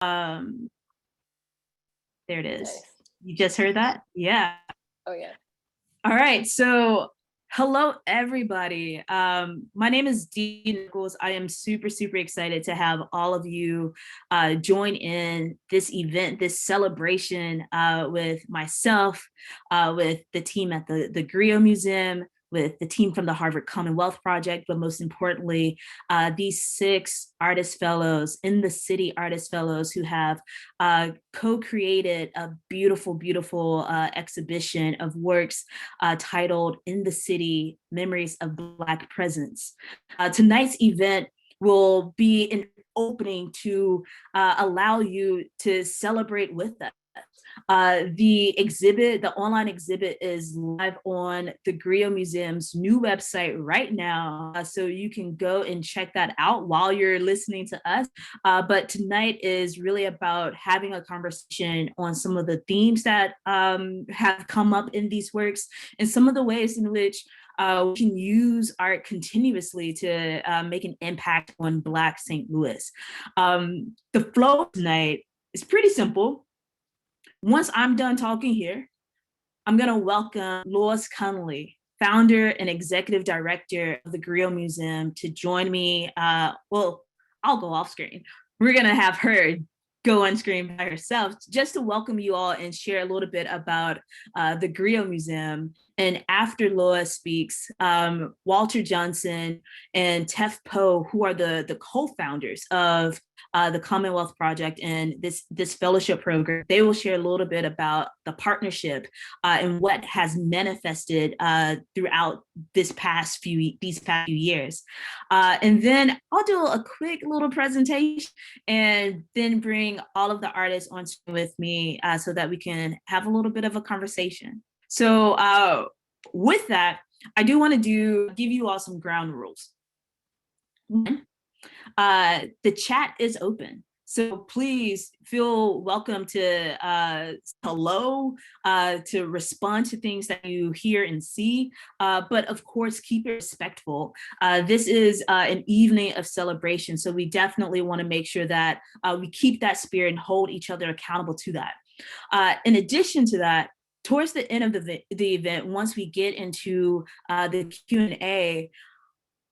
Um, there it is. Nice. You just heard that? Yeah. Oh yeah. All right. So hello, everybody. My name is Dee Nichols. I am super, super excited to have all of you join in this event, this celebration with myself, with the team at the Griot Museum, with the team from the Harvard Commonwealth Project, but most importantly, these 6 artist fellows in the city artist fellows who have co-created a beautiful, beautiful exhibition of works titled In the City, Memories of Black Presence. Tonight's event will be an opening to allow you to celebrate with us. The online exhibit is live on the Griot Museum's new website right now. So you can go and check that out while you're listening to us. But tonight is really about having a conversation on some of the themes that have come up in these works and some of the ways in which we can use art continuously to make an impact on Black St. Louis. The flow tonight is pretty simple. Once I'm done talking here, I'm going to welcome Lois Connolly, founder and executive director of the Griot Museum, to join me. Well, I'll go off screen. We're going to have her go on screen by herself just to welcome you all and share a little bit about the Griot Museum. And after Lois speaks, Walter Johnson and Tef Poe, who are the co-founders of the Commonwealth Project and this fellowship program, they will share a little bit about the partnership and what has manifested throughout these past few years. And then I'll do a quick little presentation and then bring all of the artists on with me so that we can have a little bit of a conversation. So with that, I do want to give you all some ground rules. One, the chat is open. So please feel welcome to hello, to respond to things that you hear and see, but of course, keep it respectful. This is an evening of celebration, so we definitely want to make sure that we keep that spirit and hold each other accountable to that. In addition to that, towards the end of the event, once we get into the Q&A,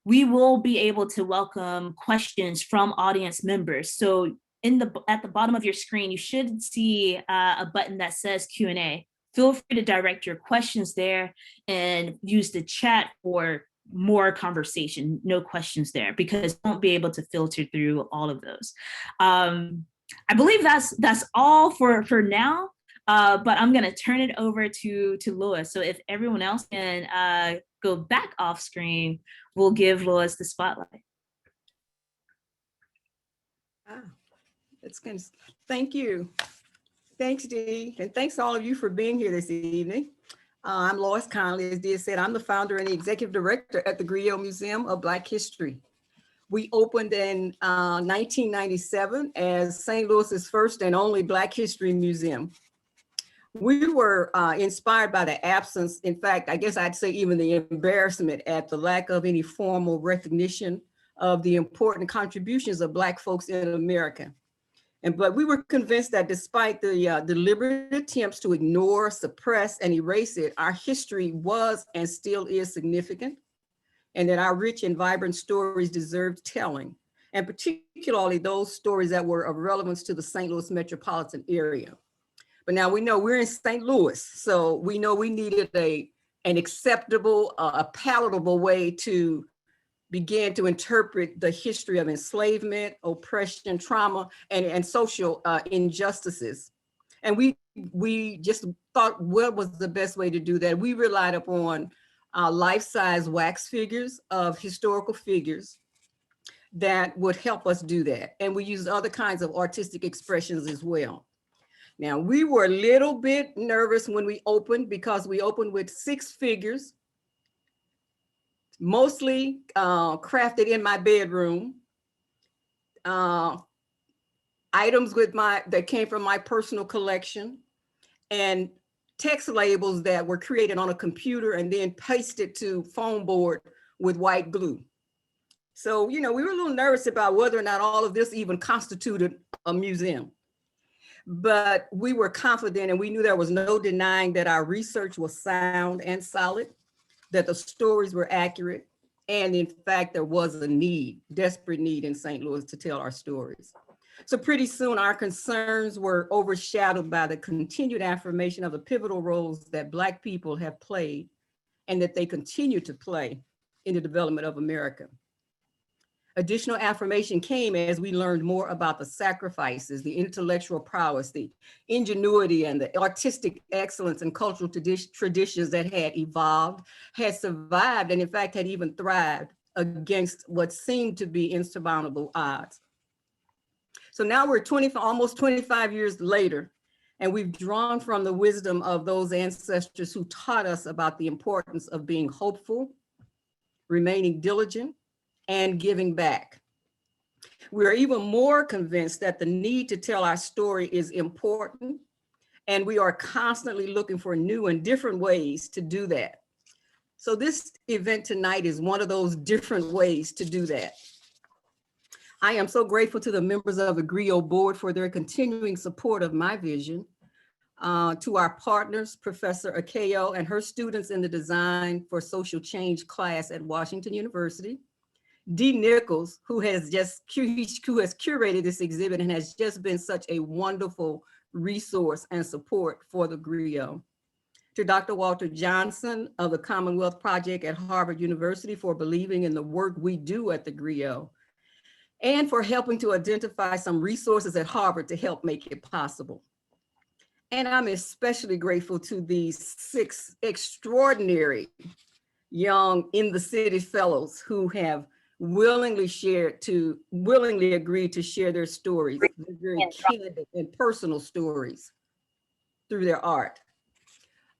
we will be able to welcome questions from audience members. So at the bottom of your screen, you should see a button that says Q&A. Feel free to direct your questions there and use the chat for more conversation, no questions there, because we won't be able to filter through all of those. I believe that's all for now. But I'm going to turn it over to Lois. So if everyone else can go back off screen, we'll give Lois the spotlight. It's good. Thank you. Thanks, Dee. And thanks to all of you for being here this evening. I'm Lois Connolly. As Dee said, I'm the founder and the executive director at the Griot Museum of Black History. We opened in 1997 as St. Louis's first and only Black History Museum. We were inspired by the absence, in fact, I guess I'd say even the embarrassment at the lack of any formal recognition of the important contributions of Black folks in America. But we were convinced that despite the deliberate attempts to ignore, suppress, and erase it, our history was and still is significant, and that our rich and vibrant stories deserved telling, and particularly those stories that were of relevance to the St. Louis metropolitan area. But now we know we're in St. Louis, so we know we needed an acceptable, a palatable way to begin to interpret the history of enslavement, oppression, trauma, and social injustices. And we just thought, what was the best way to do that? We relied upon life-size wax figures of historical figures that would help us do that. And we used other kinds of artistic expressions as well. Now, we were a little bit nervous when we opened because we opened with 6 figures, mostly crafted in my bedroom, items that came from my personal collection, and text labels that were created on a computer and then pasted to foam board with white glue. So, we were a little nervous about whether or not all of this even constituted a museum. But we were confident and we knew there was no denying that our research was sound and solid, that the stories were accurate, and in fact, there was a need, desperate need in St. Louis to tell our stories. So pretty soon our concerns were overshadowed by the continued affirmation of the pivotal roles that Black people have played and that they continue to play in the development of America. Additional affirmation came as we learned more about the sacrifices, the intellectual prowess, the ingenuity, and the artistic excellence and cultural traditions that had evolved, had survived, and in fact had even thrived against what seemed to be insurmountable odds. So now we're almost 25 years later, and we've drawn from the wisdom of those ancestors who taught us about the importance of being hopeful, remaining diligent, and giving back. We are even more convinced that the need to tell our story is important, and we are constantly looking for new and different ways to do that. So this event tonight is one of those different ways to do that. I am so grateful to the members of the Griot board for their continuing support of my vision, to our partners, Professor Akeo and her students in the Design for Social Change class at Washington University, Dee Nichols, who has curated this exhibit and has just been such a wonderful resource and support for the Griot. To Dr. Walter Johnson of the Commonwealth Project at Harvard University for believing in the work we do at the Griot, and for helping to identify some resources at Harvard to help make it possible. And I'm especially grateful to these 6 extraordinary young in the city fellows who have willingly agreed to share their stories, their very candid and personal stories through their art.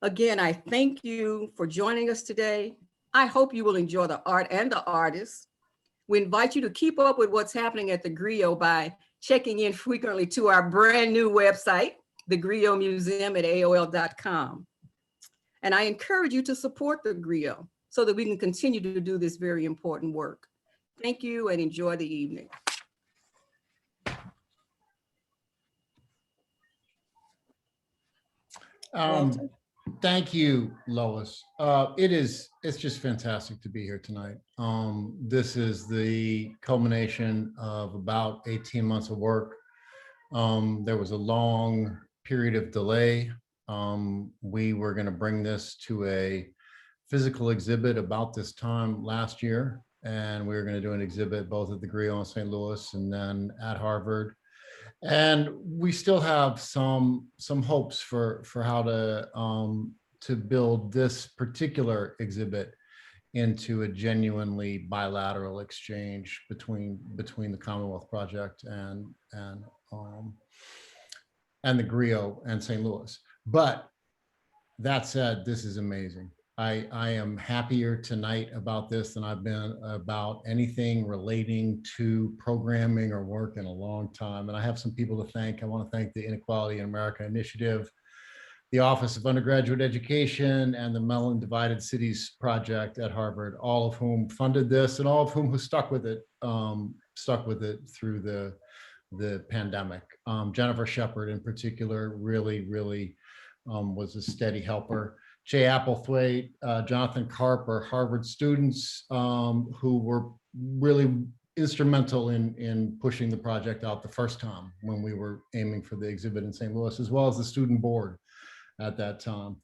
Again, I thank you for joining us today. I hope you will enjoy the art and the artists. We invite you to keep up with what's happening at the Griot by checking in frequently to our brand new website, the Griot Museum at AOL.com. And I encourage you to support the Griot so that we can continue to do this very important work. Thank you and enjoy the evening. Thank you, Lois. It's just fantastic to be here tonight. This is the culmination of about 18 months of work. There was a long period of delay. We were going to bring this to a physical exhibit about this time last year, and we were going to do an exhibit both at the Griot in St. Louis and then at Harvard. And we still have some hopes for how to build this particular exhibit into a genuinely bilateral exchange between the Commonwealth Project and the Griot and St. Louis. But that said, this is amazing. I am happier tonight about this than I've been about anything relating to programming or work in a long time. And I have some people to thank. I want to thank the Inequality in America Initiative, the Office of Undergraduate Education, and the Mellon Divided Cities Project at Harvard, all of whom funded this and all of whom who stuck with it through the pandemic. Jennifer Shepard in particular really was a steady helper. Jay Applethwaite, Jonathan Karp are Harvard students who were really instrumental in pushing the project out the first time when we were aiming for the exhibit in St. Louis, as well as the student board at that time.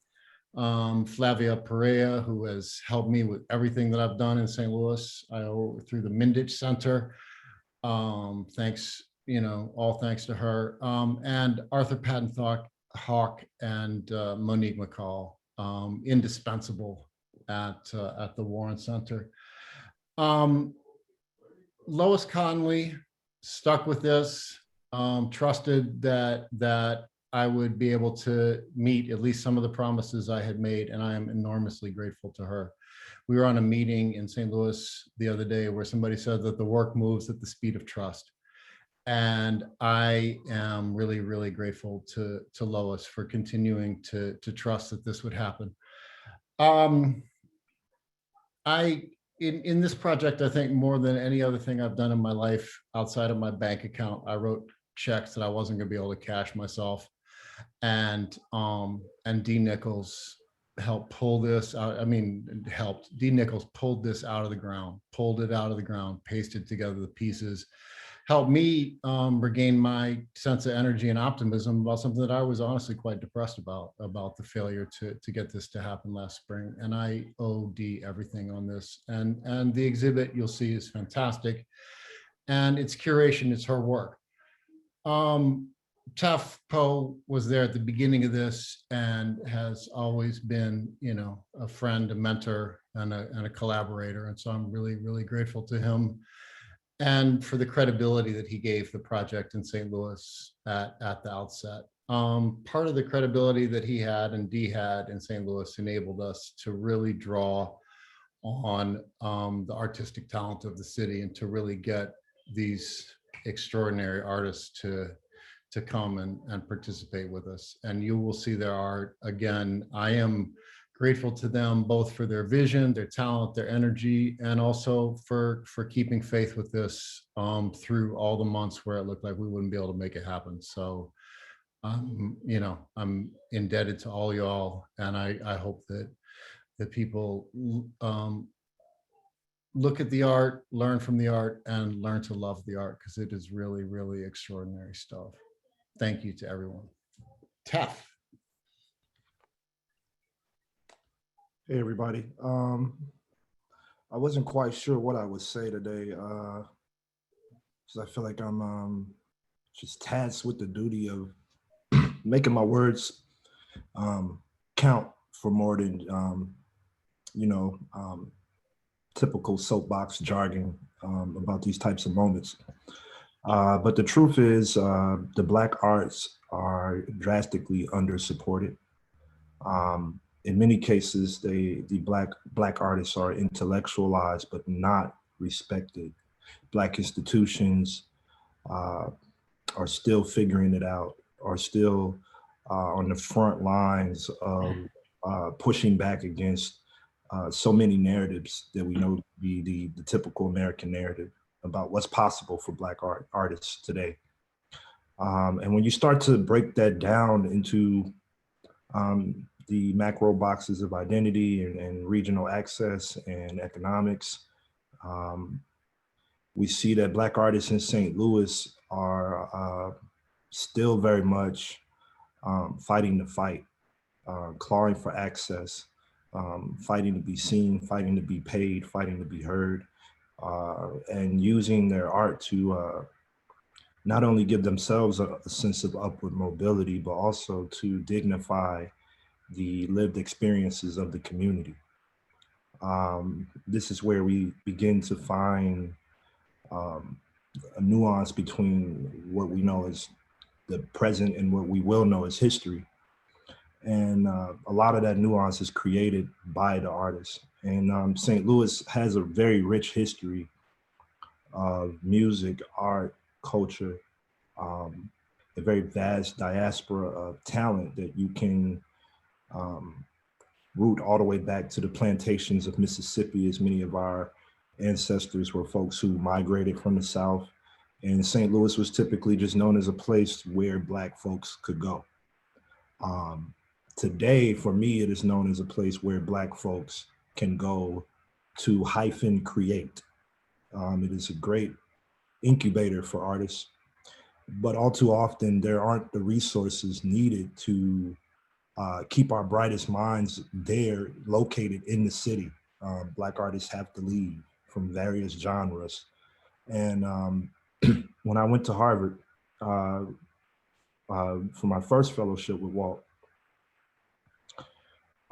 Flavia Perea, who has helped me with everything that I've done in St. Louis through the Mindich Center. Thanks, all thanks to her. And Arthur Patton Hawk and Monique McCall. Indispensable at the Warren Center. Lois Conley stuck with this, trusted that I would be able to meet at least some of the promises I had made, and I am enormously grateful to her. We were on a meeting in St. Louis the other day where somebody said that the work moves at the speed of trust. And I am really grateful to Lois for continuing to trust that this would happen. I in this project, I think more than any other thing I've done in my life outside of my bank account, I wrote checks that I wasn't going to be able to cash myself, and D Nichols helped pull this out. I mean, helped. D Nichols pulled this out of the ground, pulled it out of the ground, pasted together the pieces, helped me regain my sense of energy and optimism about something that I was honestly quite depressed about the failure to get this to happen last spring. And I owe D everything on this. And the exhibit you'll see is fantastic. And it's curation, it's her work. Tef Poe was there at the beginning of this and has always been, you know, a friend, a mentor, and a collaborator. And so I'm really, really grateful to him and for the credibility that he gave the project in St. Louis at the outset. Part of the credibility that he had and Dee had in St. Louis enabled us to really draw on the artistic talent of the city and to really get these extraordinary artists to come and participate with us. And you will see their art. Again, I am grateful to them both for their vision, their talent, their energy, and also for keeping faith with this through all the months where it looked like we wouldn't be able to make it happen. So, you know, I'm indebted to all y'all, and I hope that people look at the art, learn from the art, and learn to love the art, because it is really, really extraordinary stuff. Thank you to everyone. Tef. Hey, everybody. I wasn't quite sure what I would say today, because I feel like I'm just tasked with the duty of making my words count for more than, you know, typical soapbox jargon about these types of moments. But the truth is, the Black arts are drastically under-supported. In many cases, the Black artists are intellectualized but not respected. Black institutions are still figuring it out, are still on the front lines of pushing back against so many narratives that we know to be the typical American narrative about what's possible for Black artists today. And when you start to break that down into the macro boxes of identity and regional access and economics, we see that Black artists in St. Louis are still very much fighting the fight, clawing for access, fighting to be seen, fighting to be paid, fighting to be heard, and using their art to not only give themselves a sense of upward mobility, but also to dignify the lived experiences of the community. This is where we begin to find a nuance between what we know as the present and what we will know as history. And a lot of that nuance is created by the artists. And St. Louis has a very rich history of music, art, culture, a very vast diaspora of talent that you can root all the way back to the plantations of Mississippi, as many of our ancestors were folks who migrated from the South. And St. Louis was typically just known as a place where Black folks could go. Today, for me, it is known as a place where Black folks can go to create. It is a great incubator for artists, but all too often there aren't the resources needed to keep our brightest minds there, located in the city. Black artists have to leave from various genres. And when I went to Harvard for my first fellowship with Walt,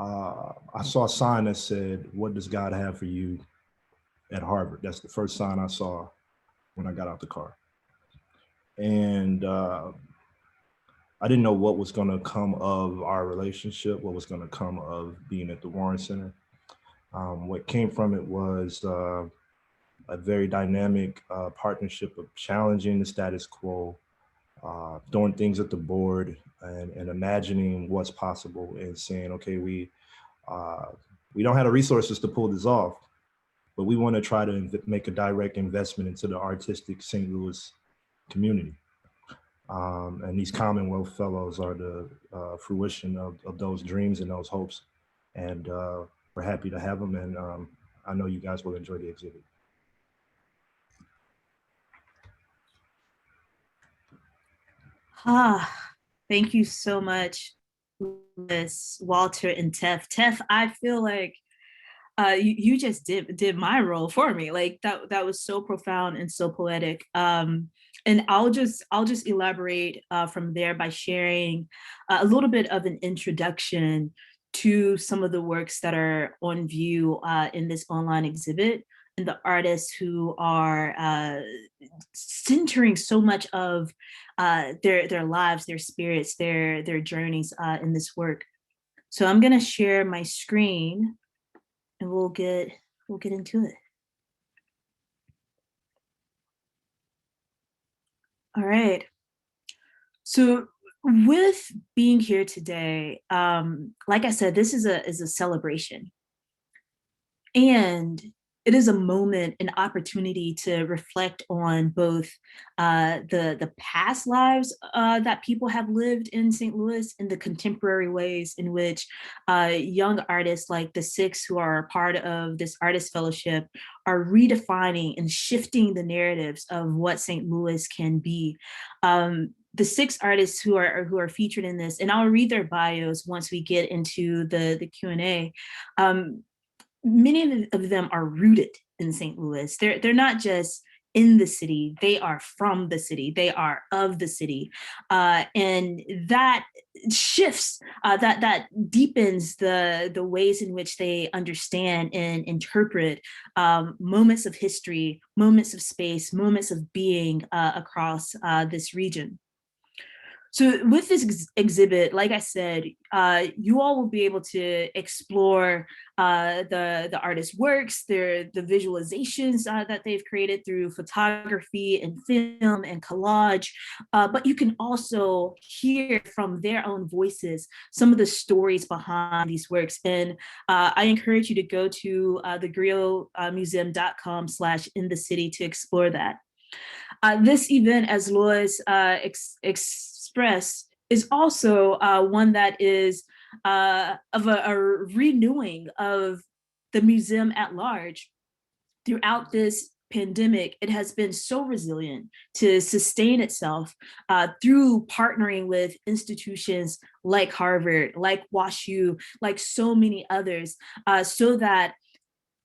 I saw a sign that said, "What does God have for you at Harvard?" That's the first sign I saw when I got out the car. And I didn't know what was going to come of our relationship, what was going to come of being at the Warren Center. What came from it was a very dynamic partnership of challenging the status quo, throwing things at the board, and imagining what's possible and saying, okay, we don't have the resources to pull this off, but we want to try to make a direct investment into the artistic St. Louis community. And these Commonwealth Fellows are the fruition of those dreams and those hopes. And we're happy to have them. And I know you guys will enjoy the exhibit. Thank you so much, Louis, Walter, and Tef. Tef, I feel like you just did my role for me. Like that was so profound and so poetic. And I'll just elaborate from there by sharing a little bit of an introduction to some of the works that are on view in this online exhibit, and the artists who are centering so much of their lives, their spirits, their journeys in this work. So I'm gonna share my screen, and we'll get into it. All right. So with being here today, like I said, this is a celebration. And it is a moment, an opportunity to reflect on both the past lives that people have lived in St. Louis and the contemporary ways in which young artists like the 6 who are a part of this artist fellowship are redefining and shifting the narratives of what St. Louis can be. The 6 artists who are featured in this, and I'll read their bios once we get into the Q&A. Many of them are rooted in St. Louis. They're not just in the city, they are from the city, they are of the city. And that shifts, that deepens the ways in which they understand and interpret moments of history, moments of space, moments of being across this region. So with this exhibit, like I said, you all will be able to explore the artist's works, the visualizations that they've created through photography and film and collage, but you can also hear from their own voices some of the stories behind these works. And I encourage you to go to the griotmuseum.com/in-the-city to explore that. This event, as Lois expressed, is also one that is of a renewing of the museum at large. Throughout this pandemic, it has been so resilient to sustain itself through partnering with institutions like Harvard, like WashU, like so many others, so that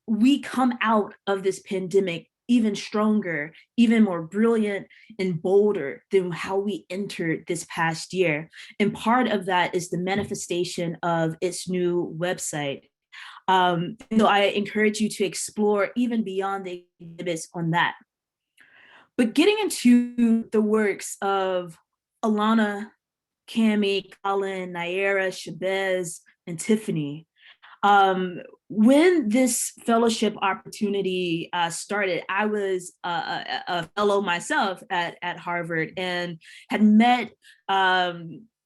we come out of this pandemic even stronger, even more brilliant and bolder than how we entered this past year. And part of that is the manifestation of its new website. So I encourage you to explore even beyond the exhibits on that. But getting into the works of Alana, Cami, Colin, Naira, Shabazz, and Tiffany, when this fellowship opportunity started, I was a fellow myself at Harvard and had met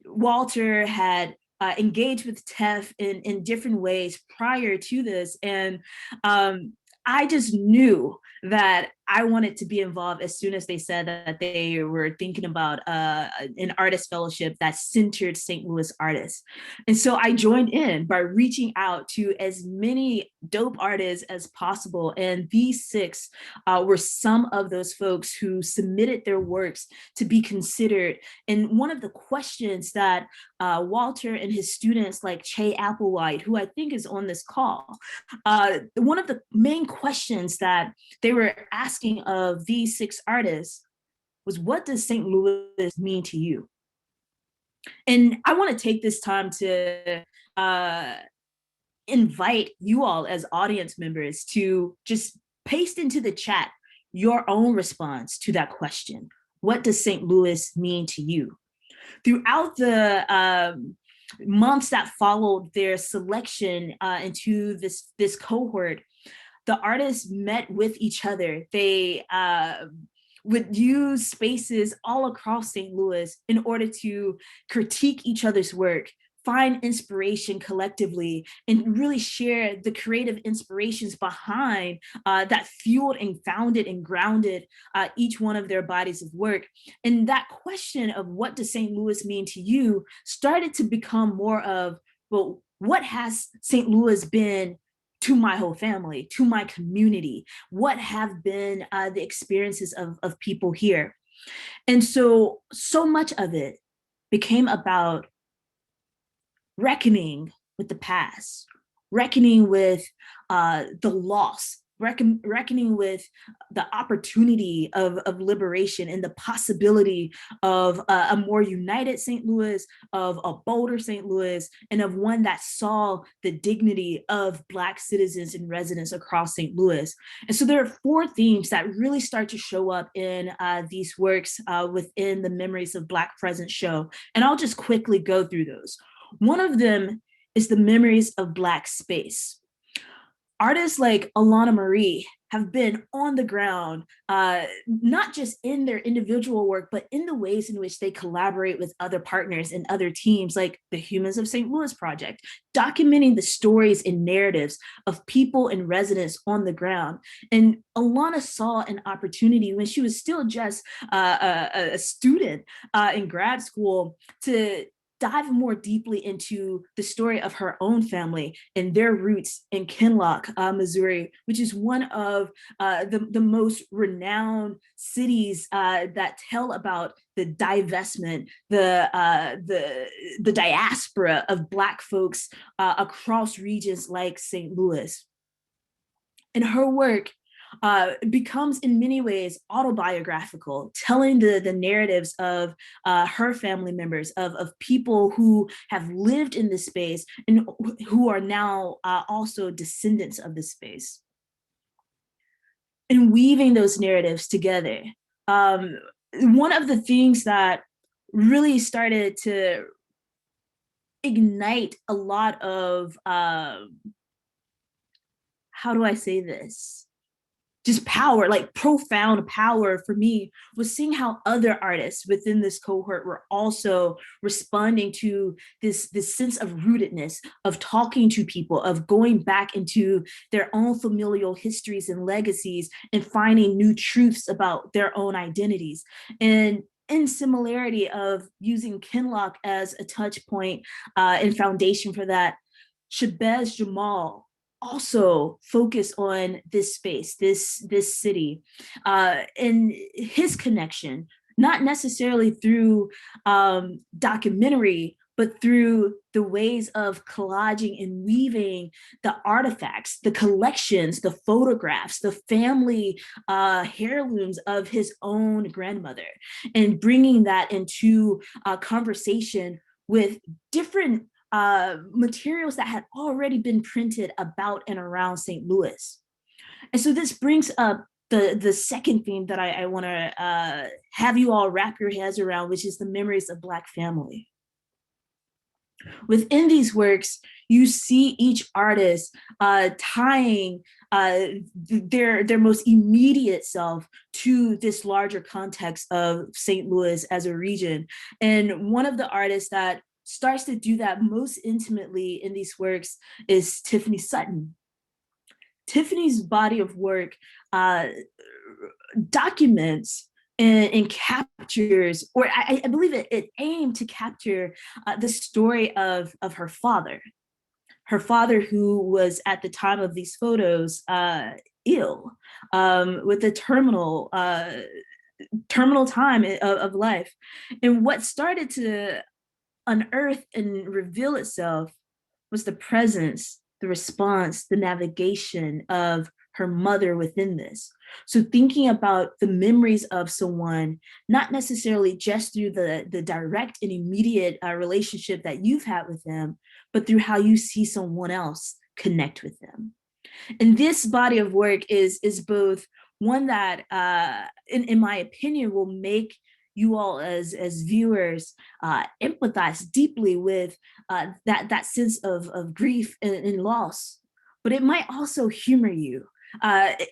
Walter, had engaged with Tef in different ways prior to this. And I just knew that I wanted to be involved as soon as they said that they were thinking about an artist fellowship that centered St. Louis artists. And so I joined in by reaching out to as many dope artists as possible. And these 6 were some of those folks who submitted their works to be considered. And one of the questions that Walter and his students like Che Applewhite, who I think is on this call, one of the main questions that they were asking of these 6 artists was, what does St. Louis mean to you? And I want to take this time to invite you all as audience members to just paste into the chat your own response to that question. What does St. Louis mean to you? Throughout the months that followed their selection into this cohort, the artists met with each other. They would use spaces all across St. Louis in order to critique each other's work, find inspiration collectively and really share the creative inspirations behind that fueled and founded and grounded each one of their bodies of work. And that question of what does St. Louis mean to you started to become more of, well, what has St. Louis been to my whole family, to my community? What have been the experiences of people here? And so much of it became about reckoning with the past, reckoning with the loss, reckoning with the opportunity of liberation and the possibility of a more united St. Louis, of a bolder St. Louis, and of one that saw the dignity of Black citizens and residents across St. Louis. And so there are 4 themes that really start to show up in these works within the Memories of Black Presence show. And I'll just quickly go through those. One of them is the memories of Black space. Artists like Alana Marie have been on the ground, not just in their individual work, but in the ways in which they collaborate with other partners and other teams like the Humans of St. Louis Project, documenting the stories and narratives of people and residents on the ground. And Alana saw an opportunity when she was still just a student in grad school to dive more deeply into the story of her own family and their roots in Kinloch, Missouri, which is one of the most renowned cities that tell about the divestment, the diaspora of Black folks across regions like St. Louis. And her work becomes in many ways autobiographical, telling the narratives of her family members, of people who have lived in this space and who are now also descendants of this space. And weaving those narratives together. One of the things that really started to ignite a lot of, how do I say this? Just power, like profound power for me, was seeing how other artists within this cohort were also responding to this sense of rootedness, of talking to people, of going back into their own familial histories and legacies and finding new truths about their own identities. And in similarity of using Kinloch as a touch point and foundation for that, Shabazz Jamal also focus on this space, this city, and his connection, not necessarily through documentary, but through the ways of collaging and weaving the artifacts, the collections, the photographs, the family heirlooms of his own grandmother, and bringing that into a conversation with different materials that had already been printed about and around St. Louis. And so this brings up the second theme that I want to have you all wrap your heads around, which is the memories of Black family. Within these works, you see each artist tying their most immediate self to this larger context of St. Louis as a region. And one of the artists that starts to do that most intimately in these works is Tiffany Sutton. Tiffany's body of work documents and captures, or I believe it aimed to capture the story of her father. Her father, who was at the time of these photos ill with a terminal time of life. And what started to unearth and reveal itself was the presence, the response, the navigation of her mother within this. So thinking about the memories of someone, not necessarily just through the direct and immediate relationship that you've had with them, but through how you see someone else connect with them. And this body of work is both one that, in my opinion, will make you all as viewers empathize deeply with that sense of grief and loss. But it might also humor you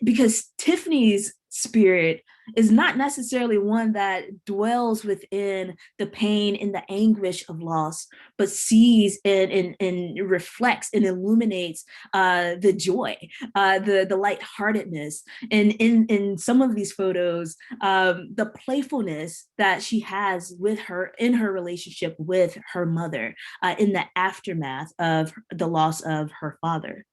because Tiffany's spirit is not necessarily one that dwells within the pain and the anguish of loss, but sees and reflects and illuminates the joy, the lightheartedness. And in some of these photos, the playfulness that she has with her in her relationship with her mother in the aftermath of the loss of her father.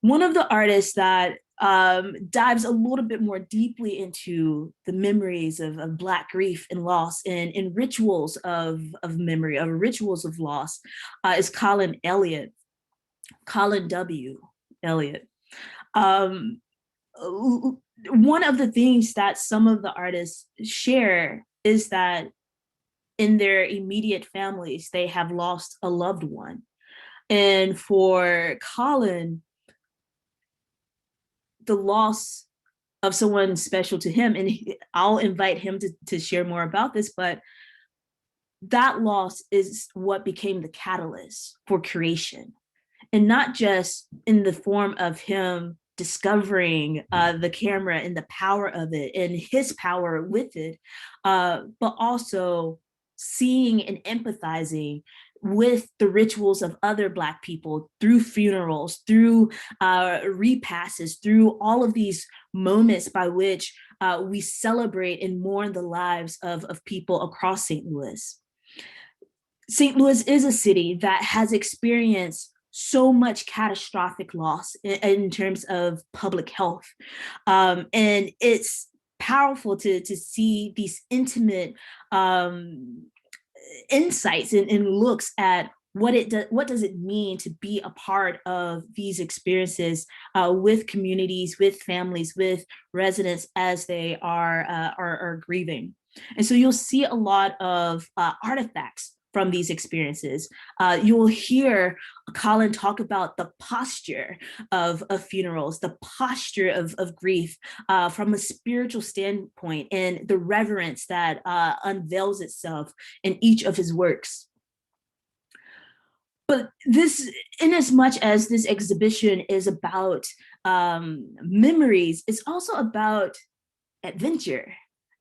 One of the artists that dives a little bit more deeply into the memories of Black grief and loss and rituals of memory, of rituals of loss, is Colin Elliott, Colin W. Elliott. One of the things that some of the artists share is that in their immediate families, they have lost a loved one. And for Colin, the loss of someone special to him, and I'll invite him to share more about this, but that loss is what became the catalyst for creation. And not just in the form of him discovering the camera and the power of it and his power with it, but also seeing and empathizing with the rituals of other Black people through funerals, through repasses, through all of these moments by which we celebrate and mourn the lives of people across St. Louis. St. Louis is a city that has experienced so much catastrophic loss in terms of public health. And it's powerful to see these intimate insights and looks at what does it mean to be a part of these experiences with communities, with families, with residents as they are grieving. And so you'll see a lot of artifacts from these experiences. You will hear Colin talk about the posture of funerals, the posture of grief from a spiritual standpoint, and the reverence that unveils itself in each of his works. But this, in as much as this exhibition is about memories, it's also about adventure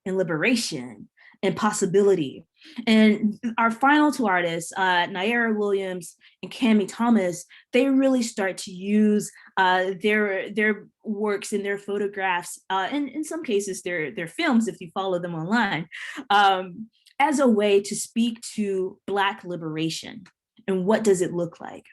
and liberation and possibility. And our final two artists, Naira Williams and Cammie Thomas, they really start to use their works and their photographs, and in some cases their films, if you follow them online, as a way to speak to Black liberation. And what does it look like?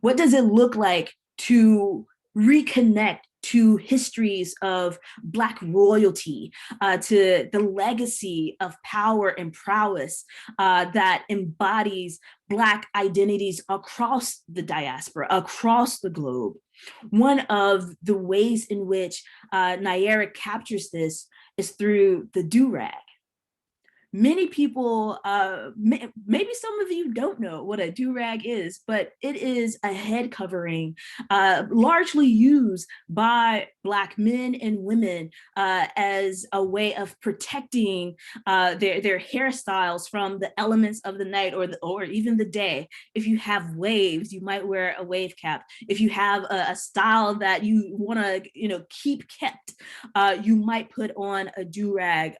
What does it look like to reconnect to histories of Black royalty, to the legacy of power and prowess that embodies Black identities across the diaspora, across the globe? One of the ways in which Naira captures this is through the do-rag. Many people, maybe some of you don't know what a do-rag is, but it is a head covering largely used by Black men and women as a way of protecting their hairstyles from the elements of the night or even the day. If you have waves, you might wear a wave cap. If you have a style that you want to keep kept, you might put on a do-rag.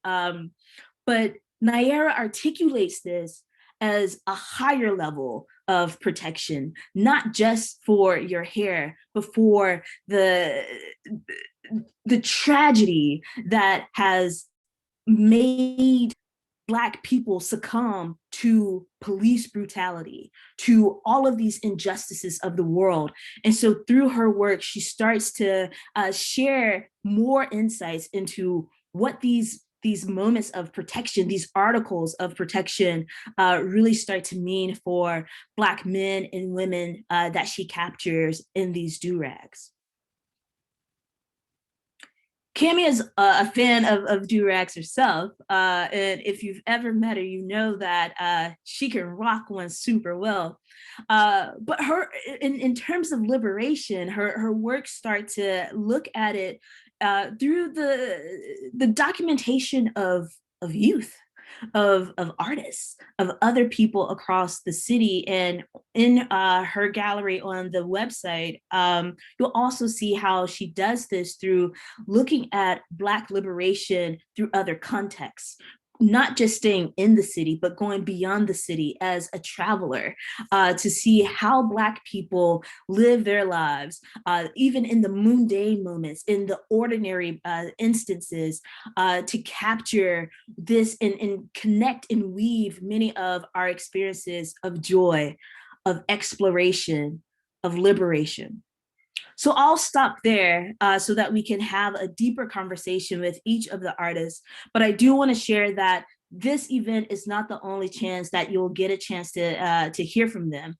But Naira articulates this as a higher level of protection, not just for your hair, but for the tragedy that has made Black people succumb to police brutality, to all of these injustices of the world. And so through her work, she starts to share more insights into what these moments of protection, these articles of protection really start to mean for Black men and women that she captures in these do-rags. Cammie is a fan of do-rags herself, and if you've ever met her, you know that she can rock one super well. But her, in terms of liberation, her works start to look at it through the documentation of youth, of artists, of other people across the city. And in her gallery on the website, you'll also see how she does this through looking at Black liberation through other contexts, not just staying in the city, but going beyond the city as a traveler, to see how Black people live their lives, even in the mundane moments, in the ordinary instances, to capture this and connect and weave many of our experiences of joy, of exploration, of liberation. So I'll stop there so that we can have a deeper conversation with each of the artists. But I do want to share that this event is not the only chance that you'll get a chance to hear from them.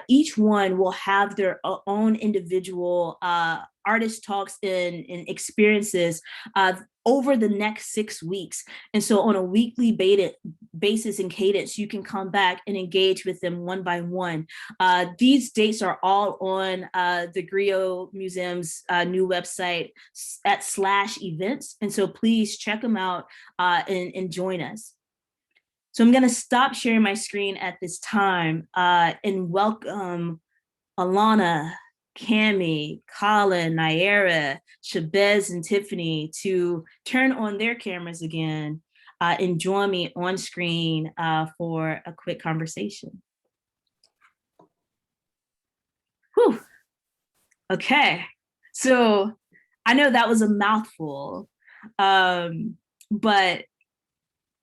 Each one will have their own individual artist talks and experiences over the next 6 weeks. And so on a weekly basis and cadence, you can come back and engage with them one by one. These dates are all on the Griot Museum's new website at /events. And so please check them out and join us. So I'm gonna stop sharing my screen at this time and welcome Alana, Cami, Colin, Naira, Shabez, and Tiffany to turn on their cameras again and join me on screen for a quick conversation. Whew. Okay, so I know that was a mouthful, but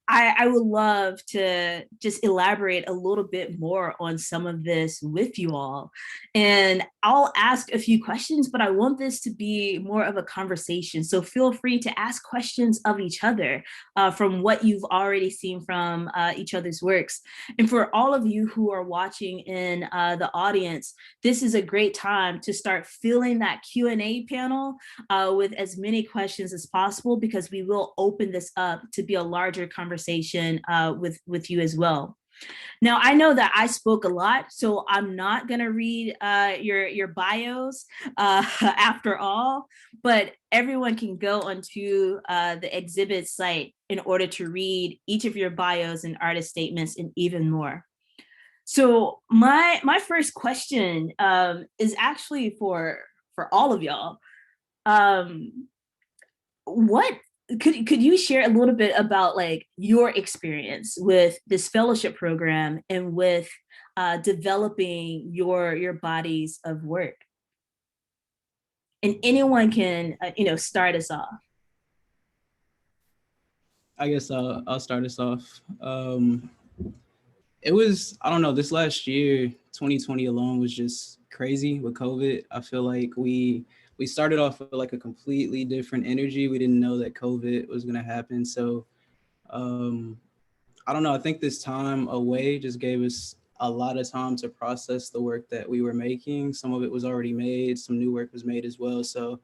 I would love to just elaborate a little bit more on some of this with you all. And I'll ask a few questions, but I want this to be more of a conversation. So feel free to ask questions of each other from what you've already seen from each other's works. And for all of you who are watching in the audience, this is a great time to start filling that Q&A panel with as many questions as possible, because we will open this up to be a larger conversation with you as well. Now, I know that I spoke a lot, so I'm not going to read your bios after all, but everyone can go onto the exhibit site in order to read each of your bios and artist statements and even more. So my first question is actually for all of y'all. What could you share a little bit about like your experience with this fellowship program and with developing your bodies of work? And anyone can start us off. I guess I'll start us off. It was, I don't know, this last year, 2020 alone was just crazy with COVID. I feel like we started off with like a completely different energy. We didn't know that COVID was gonna happen. So I don't know, I think this time away just gave us a lot of time to process the work that we were making. Some of it was already made, some new work was made as well. So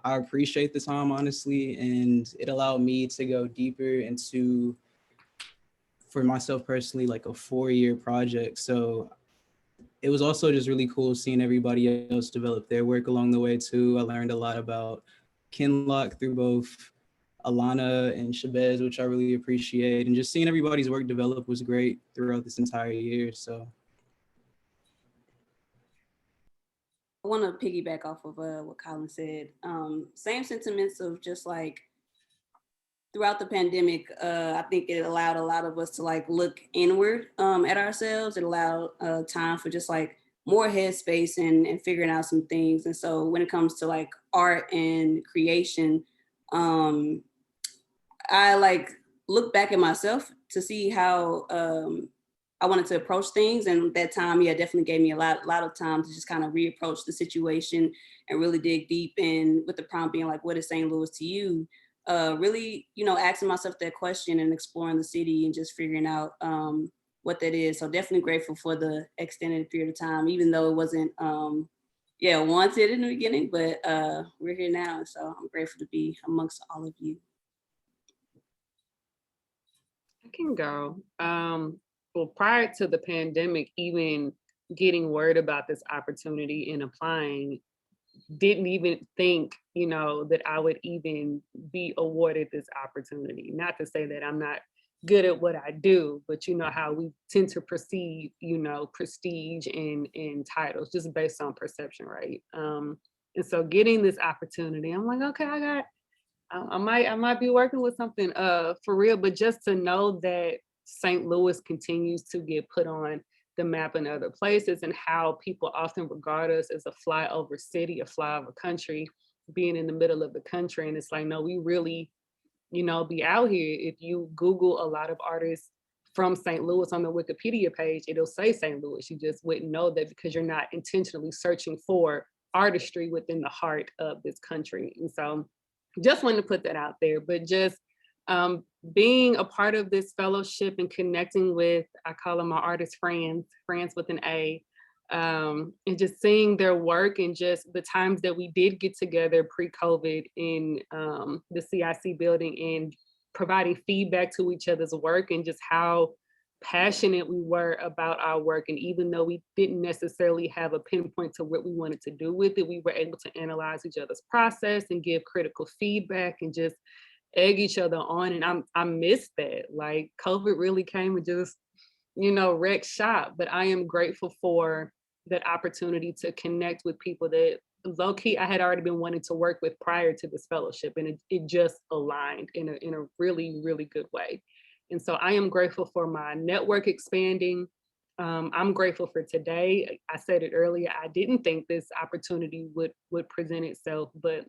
I appreciate the time, honestly, and it allowed me to go deeper into, for myself personally, like a 4-year project. So it was also just really cool seeing everybody else develop their work along the way too. I learned a lot about Kinlock through both Alana and Shabez, which I really appreciate. And just seeing everybody's work develop was great throughout this entire year. So I want to piggyback off of what Colin said. Same sentiments of just like throughout the pandemic, I think it allowed a lot of us to like look inward at ourselves. It allowed time for just like more headspace and figuring out some things. And so when it comes to like art and creation, I like look back at myself to see how I wanted to approach things. And that time, yeah, definitely gave me a lot of time to just kind of reapproach the situation and really dig deep in, with the prompt being like, what is St. Louis to you? Really, asking myself that question and exploring the city and just figuring out what that is. So definitely grateful for the extended period of time, even though it wasn't, wanted in the beginning, but we're here now. And so I'm grateful to be amongst all of you. I can go. Well, prior to the pandemic, even getting word about this opportunity and applying, didn't even think, that I would even be awarded this opportunity. Not to say that I'm not good at what I do, but you know how we tend to perceive, you know, prestige and titles just based on perception, right? And so getting this opportunity, I'm like, okay, I might be working with something for real, but just to know that St. Louis continues to get put on the map in other places, and how people often regard us as a flyover city, a flyover country, being in the middle of the country. And it's like, no, we really, you know, be out here. If you Google a lot of artists from St. Louis on the Wikipedia page, it'll say St. Louis. You just wouldn't know that because you're not intentionally searching for artistry within the heart of this country. And so just wanted to put that out there, but just being a part of this fellowship and connecting with, I call them my artist friends with an A, and just seeing their work, and just the times that we did get together pre-COVID in the CIC building and providing feedback to each other's work, and just how passionate we were about our work. And even though we didn't necessarily have a pinpoint to what we wanted to do with it, we were able to analyze each other's process and give critical feedback and just egg each other on. And I miss that. Like, COVID really came and just, you know, wrecked shop. But I am grateful for that opportunity to connect with people that low key I had already been wanting to work with prior to this fellowship, and it just aligned in a really, really good way. And so I am grateful for my network expanding. I'm grateful for today. I said it earlier, I didn't think this opportunity would present itself, but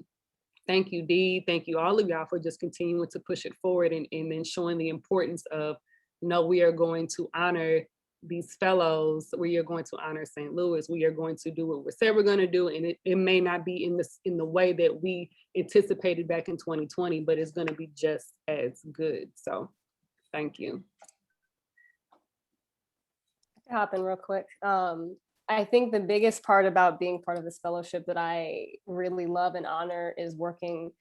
thank you, Dee. Thank you, all of y'all, for just continuing to push it forward, and then showing the importance of, no, we are going to honor these fellows. We are going to honor St. Louis. We are going to do what we said we're going to do. And it may not be in the way that we anticipated back in 2020, but it's going to be just as good. So thank you. Hop in real quick. I think the biggest part about being part of this fellowship that I really love and honor is working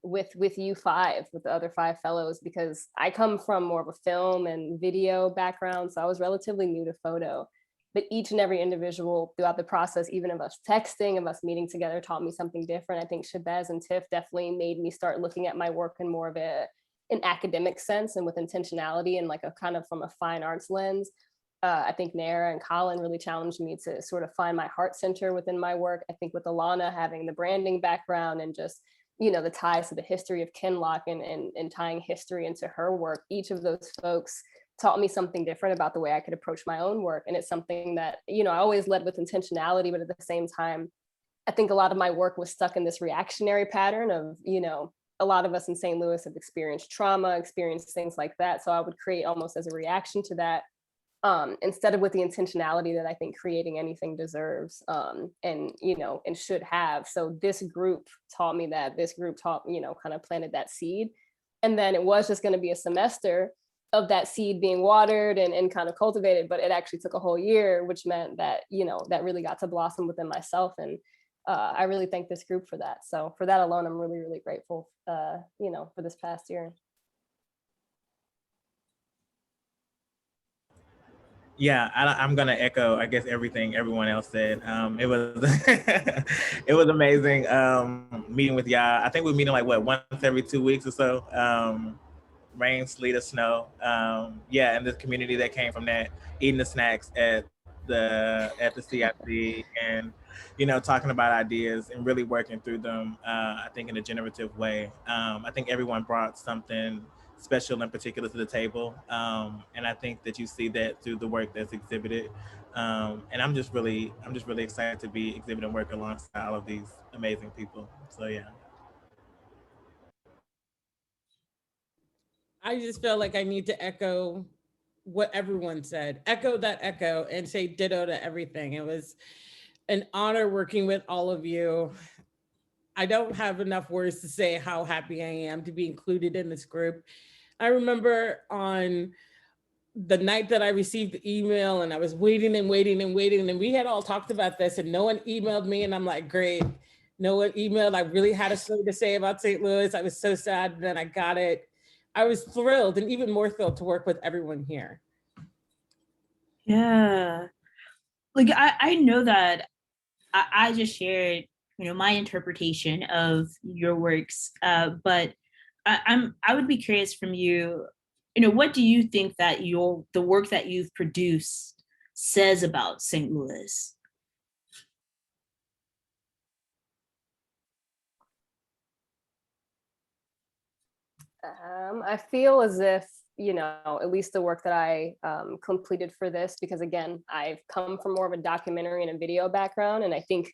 with you five, with the other five fellows, because I come from more of a film and video background, so I was relatively new to photo. But each and every individual throughout the process, even of us texting, of us meeting together, taught me something different. I think Shabazz and Tiff definitely made me start looking at my work in more of an academic sense and with intentionality and like a kind of from a fine arts lens. I think Nara and Colin really challenged me to sort of find my heart center within my work. I think with Alana having the branding background and just, you know, the ties to the history of Kinloch and tying history into her work, each of those folks taught me something different about the way I could approach my own work. And it's something that, you know, I always led with intentionality, but at the same time, I think a lot of my work was stuck in this reactionary pattern of, you know, a lot of us in St. Louis have experienced trauma, experienced things like that. So I would create almost as a reaction to that, instead of with the intentionality that I think creating anything deserves, and, you know, and should have. So this group taught me that. This group taught, you know, kind of planted that seed. And then it was just going to be a semester of that seed being watered and kind of cultivated, but it actually took a whole year, which meant that, you know, that really got to blossom within myself. And I really thank this group for that. So for that alone, I'm really, really grateful, you know, for this past year. Yeah, I'm gonna echo, I guess, everything everyone else said. It was it was amazing meeting with y'all. I think we're meeting like once every 2 weeks or so. Rain, sleet, or snow. Yeah, and the community that came from that, eating the snacks at the CIC, and, you know, talking about ideas and really working through them. I think in a generative way. I think everyone brought something special in particular to the table, and I think that you see that through the work that's exhibited. And I'm just really excited to be exhibiting work alongside all of these amazing people. So yeah. I just feel like I need to echo what everyone said, echo that echo, and say ditto to everything. It was an honor working with all of you. I don't have enough words to say how happy I am to be included in this group. I remember on the night that I received the email and I was waiting and waiting and waiting, and we had all talked about this and no one emailed me, and I'm like, great, no one emailed. I really had a story to say about St. Louis. I was so sad, and then I got it. I was thrilled, and even more thrilled to work with everyone here. Yeah. Like, I know that I just shared, you know, my interpretation of your works, but I would be curious from you, what do you think that the work that you've produced says about St. Louis? I feel as if, at least the work that I completed for this, because again, I've come from more of a documentary and a video background. And I think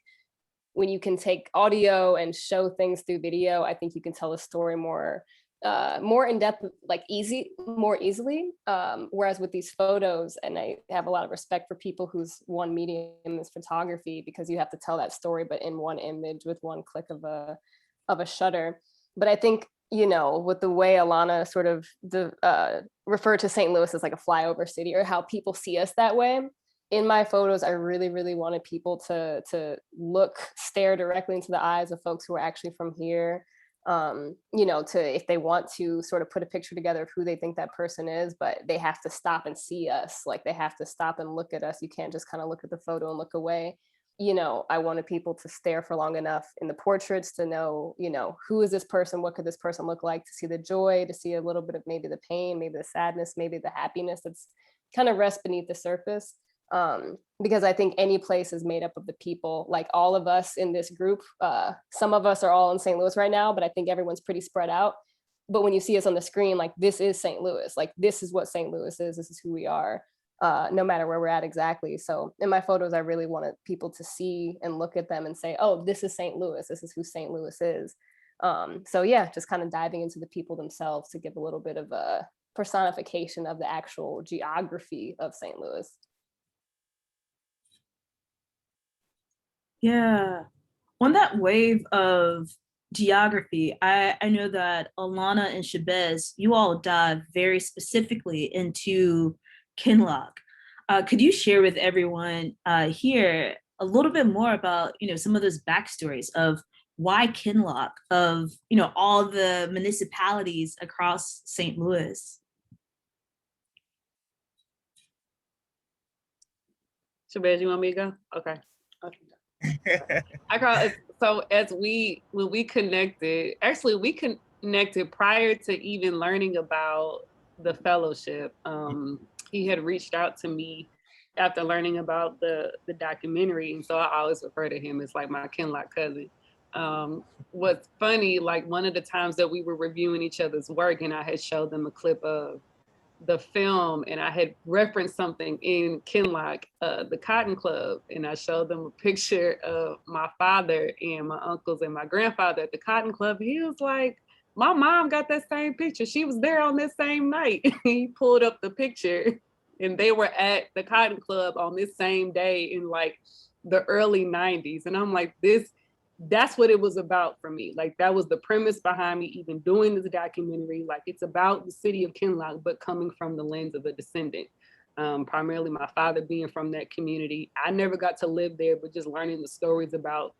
when you can take audio and show things through video, I think you can tell a story more in depth, like more easily. Whereas with these photos, and I have a lot of respect for people whose one medium is photography, because you have to tell that story, but in one image with one click of a shutter. But I think, with the way Alana sort of referred to St. Louis as like a flyover city, or how people see us that way. In my photos, I really, really wanted people to stare directly into the eyes of folks who are actually from here. If they want to sort of put a picture together of who they think that person is, but they have to stop and see us. Like, they have to stop and look at us. You can't just kind of look at the photo and look away. I wanted people to stare for long enough in the portraits to know, who is this person? What could this person look like? To see the joy, to see a little bit of maybe the pain, maybe the sadness, maybe the happiness that's kind of rests beneath the surface. Because I think any place is made up of the people. Like, all of us in this group, some of us are all in St. Louis right now, but I think everyone's pretty spread out. But when you see us on the screen, like, this is St. Louis. Like, this is what St. Louis is. This is who we are. No matter where we're at exactly. So in my photos, I really wanted people to see and look at them and say, oh, this is St. Louis. This is who St. Louis is. So yeah, just kind of diving into the people themselves to give a little bit of a personification of the actual geography of St. Louis. Yeah. On that wave of geography, I know that Alana and Shabazz, you all dive very specifically into Kinloch. Could you share with everyone here a little bit more about, some of those backstories of why Kinloch, of, all the municipalities across St. Louis? Shabazz, you want me to go? Okay. So when we connected, actually we connected prior to even learning about the fellowship. He had reached out to me after learning about the documentary, and so I always refer to him as like my Kinloch cousin. What's funny, like, one of the times that we were reviewing each other's work, and I had showed them a clip of the film, and I had referenced something in Kinloch, the Cotton Club, and I showed them a picture of my father and my uncles and my grandfather at the Cotton Club. He was like, my mom got that same picture. She was there on this same night. He pulled up the picture, and they were at the Cotton Club on this same day in like the early 90s. And I'm like, that's what it was about for me. Like, that was the premise behind me even doing this documentary. Like, it's about the city of Kinloch, but coming from the lens of a descendant. Primarily my father being from that community. I never got to live there, but just learning the stories about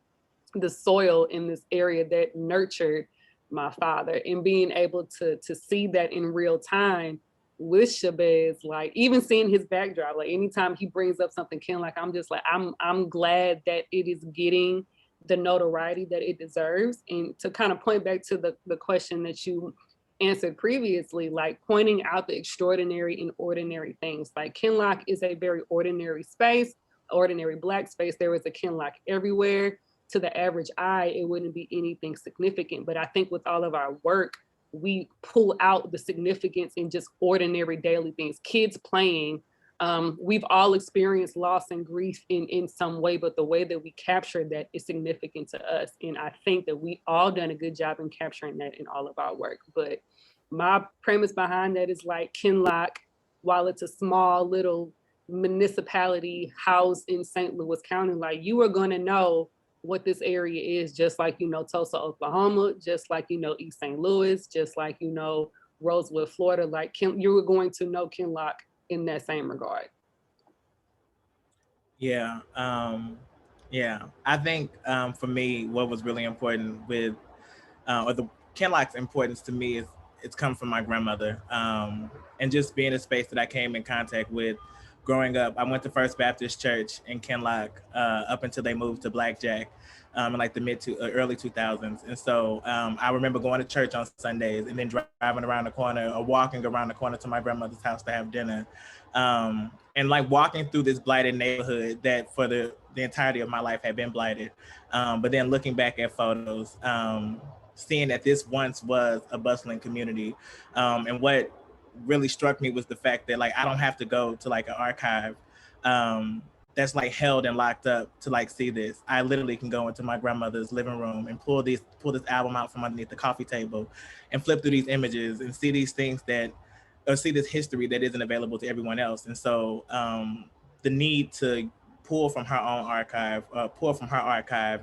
the soil in this area that nurtured my father, and being able to see that in real time with Shabazz, like, even seeing his backdrop, like, anytime he brings up something Kinloch, I'm just like, I'm glad that it is getting the notoriety that it deserves. And to kind of point back to the question that you answered previously, like, pointing out the extraordinary and ordinary things. Like, Kinloch is a very ordinary space, ordinary Black space. There is a Kinloch everywhere. To the average eye, it wouldn't be anything significant. But I think with all of our work, we pull out the significance in just ordinary daily things. Kids playing. We've all experienced loss and grief in some way, but the way that we capture that is significant to us. And I think that we all done a good job in capturing that in all of our work. But my premise behind that is, like, Kinloch, while it's a small little municipality housed in St. Louis County, like, you are gonna know what this area is, just like, Tulsa, Oklahoma, just like, East St. Louis, just like, Rosewood, Florida. Like, you were going to know Kinloch in that same regard. Yeah. I think for me, what was really important with, or the Kinloch's importance to me, is it's come from my grandmother, and just being a space that I came in contact with growing up. I went to First Baptist Church in Kinloch up until they moved to Blackjack. in like the early 2000s. And so I remember going to church on Sundays and then driving around the corner or walking around the corner to my grandmother's house to have dinner. And like walking through this blighted neighborhood that for the entirety of my life had been blighted. But then looking back at photos, seeing that this once was a bustling community. And what really struck me was the fact that like, I don't have to go to like an archive that's like held and locked up to like see this. I literally can go into my grandmother's living room and pull this album out from underneath the coffee table and flip through these images and see these things or see this history that isn't available to everyone else. And so the need to pull from her own archive,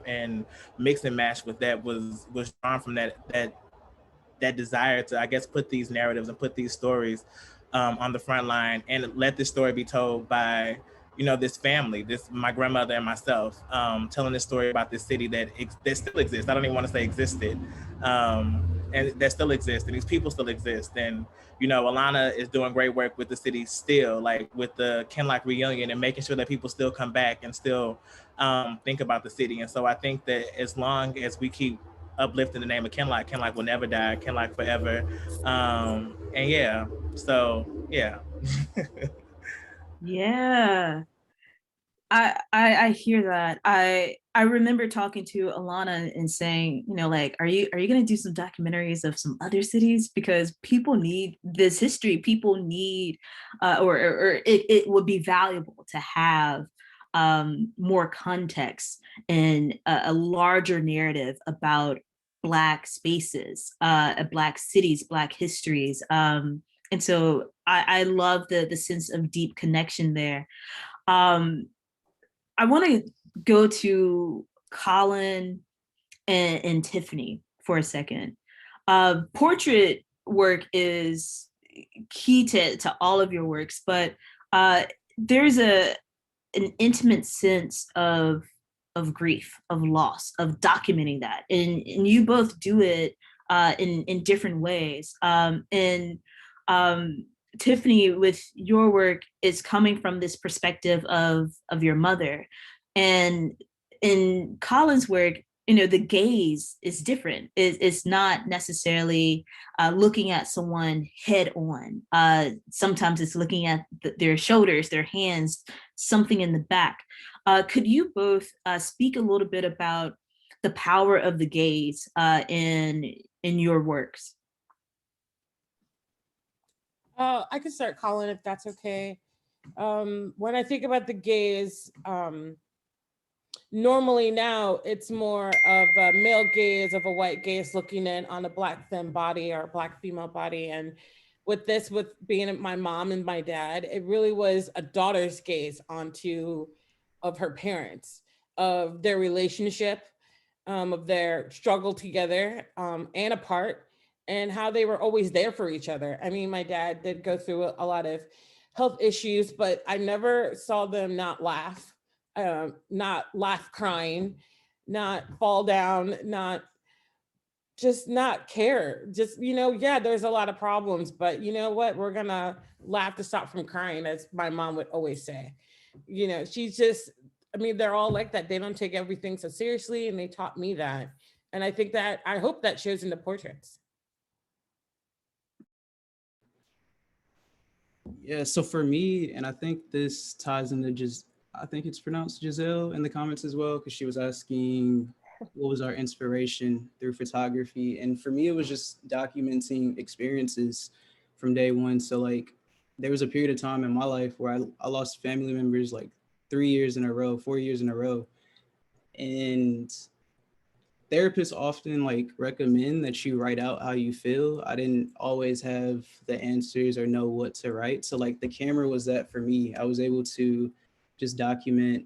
and mix and match with that was drawn from that desire to, I guess, put these narratives and put these stories on the front line and let this story be told by, you know, this family, my grandmother and myself, telling this story about this city that still exists. I don't even want to say existed, and that still exists, and these people still exist. And, you know, Alana is doing great work with the city still, like with the Kinloch reunion and making sure that people still come back and still think about the city. And so I think that as long as we keep uplifting the name of Kinloch, Kinloch will never die, Kinloch forever. And yeah, so yeah. Yeah. I hear that. I remember talking to Alana and saying, you know, like, are you gonna do some documentaries of some other cities? Because people need this history. People need or it would be valuable to have more context and a larger narrative about Black spaces, Black cities, Black histories. And so I love the sense of deep connection there. I want to go to Colin and Tiffany for a second. Portrait work is key to all of your works, but there's an intimate sense of grief, of loss, of documenting that, and you both do it in different ways. And Tiffany, with your work, is coming from this perspective of your mother, and in Colin's work, you know, the gaze is different. It's not necessarily looking at someone head on. Sometimes it's looking at their shoulders, their hands, something in the back. Could you both speak a little bit about the power of the gaze in your works? I could start, Colin, if that's okay. When I think about the gaze, normally now it's more of a male gaze, of a white gaze looking in on a Black femme body or a Black female body. And with being my mom and my dad, it really was a daughter's gaze of her parents, of their relationship, of their struggle together and apart, and how they were always there for each other. I mean, my dad did go through a lot of health issues, but I never saw them not laugh crying, not fall down, not care. Just, you know, yeah, there's a lot of problems, but you know what? We're gonna laugh to stop from crying, as my mom would always say. You know, she's just, I mean, they're all like that. They don't take everything so seriously, and they taught me that. And I hope that shows in the portraits. Yeah, so for me, and I think this ties into I think it's pronounced Giselle in the comments as well, because she was asking what was our inspiration through photography. And for me, it was just documenting experiences from day one. So like, there was a period of time in my life where I lost family members like 3 years in a row, 4 years in a row. And therapists often like recommend that you write out how you feel. I didn't always have the answers or know what to write. So like the camera was that for me. I was able to just document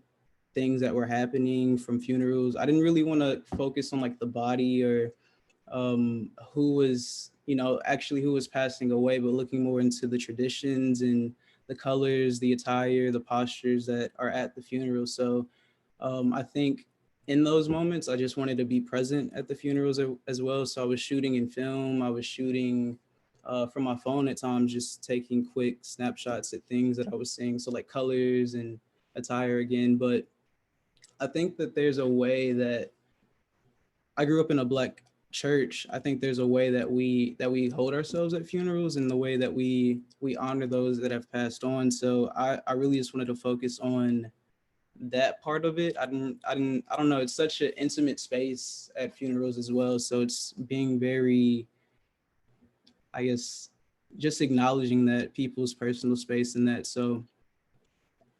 things that were happening from funerals. I didn't really want to focus on like the body or who was, you know, actually who was passing away, but looking more into the traditions and the colors, the attire, the postures that are at the funeral. So I think in those moments, I just wanted to be present at the funerals as well. So I was shooting in film, I was shooting from my phone at times, just taking quick snapshots at things that I was seeing. So like colors and attire again. But I think that there's a way that I grew up in a Black church. I think there's a way that we hold ourselves at funerals and the way that we honor those that have passed on. So I really just wanted to focus on that part of it. I don't know. It's such an intimate space at funerals as well. So it's being very, I guess, just acknowledging that people's personal space and that. So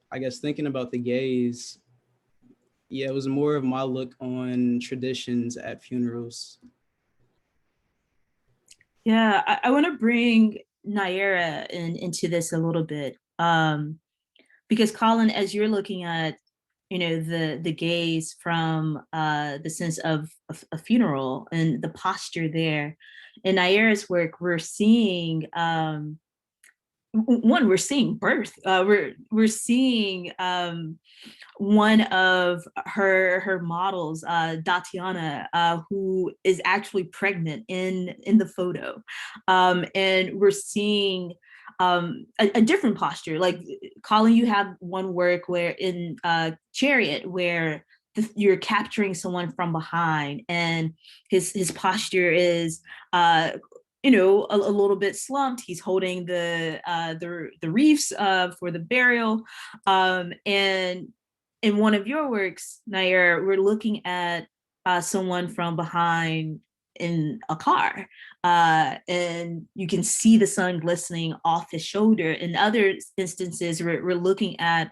I guess thinking about the gays, yeah, it was more of my look on traditions at funerals. Yeah, I want to bring Naira into this a little bit, because Colin, as you're looking at, the gaze from the sense of a funeral and the posture there, in Naira's work, we're seeing we're seeing birth. We're seeing one of her models, Datiana, who is actually pregnant in the photo, and we're seeing a different posture. Like Colin, you have one work where in Chariot where you're capturing someone from behind, and his posture is a little bit slumped. He's holding the wreaths for the burial, and in one of your works, Nair, we're looking at someone from behind in a car, and you can see the sun glistening off his shoulder. In other instances, we're looking at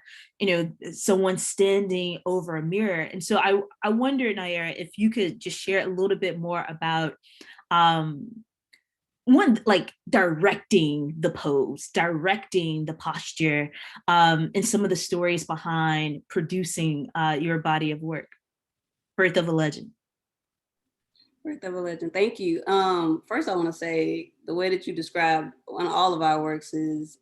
someone standing over a mirror. And so I wonder, Nair, if you could just share a little bit more about one, like directing the pose, directing the posture, and some of the stories behind producing your body of work. Birth of a Legend. Birth of a Legend. Thank you. First, I want to say the way that you described on all of our works is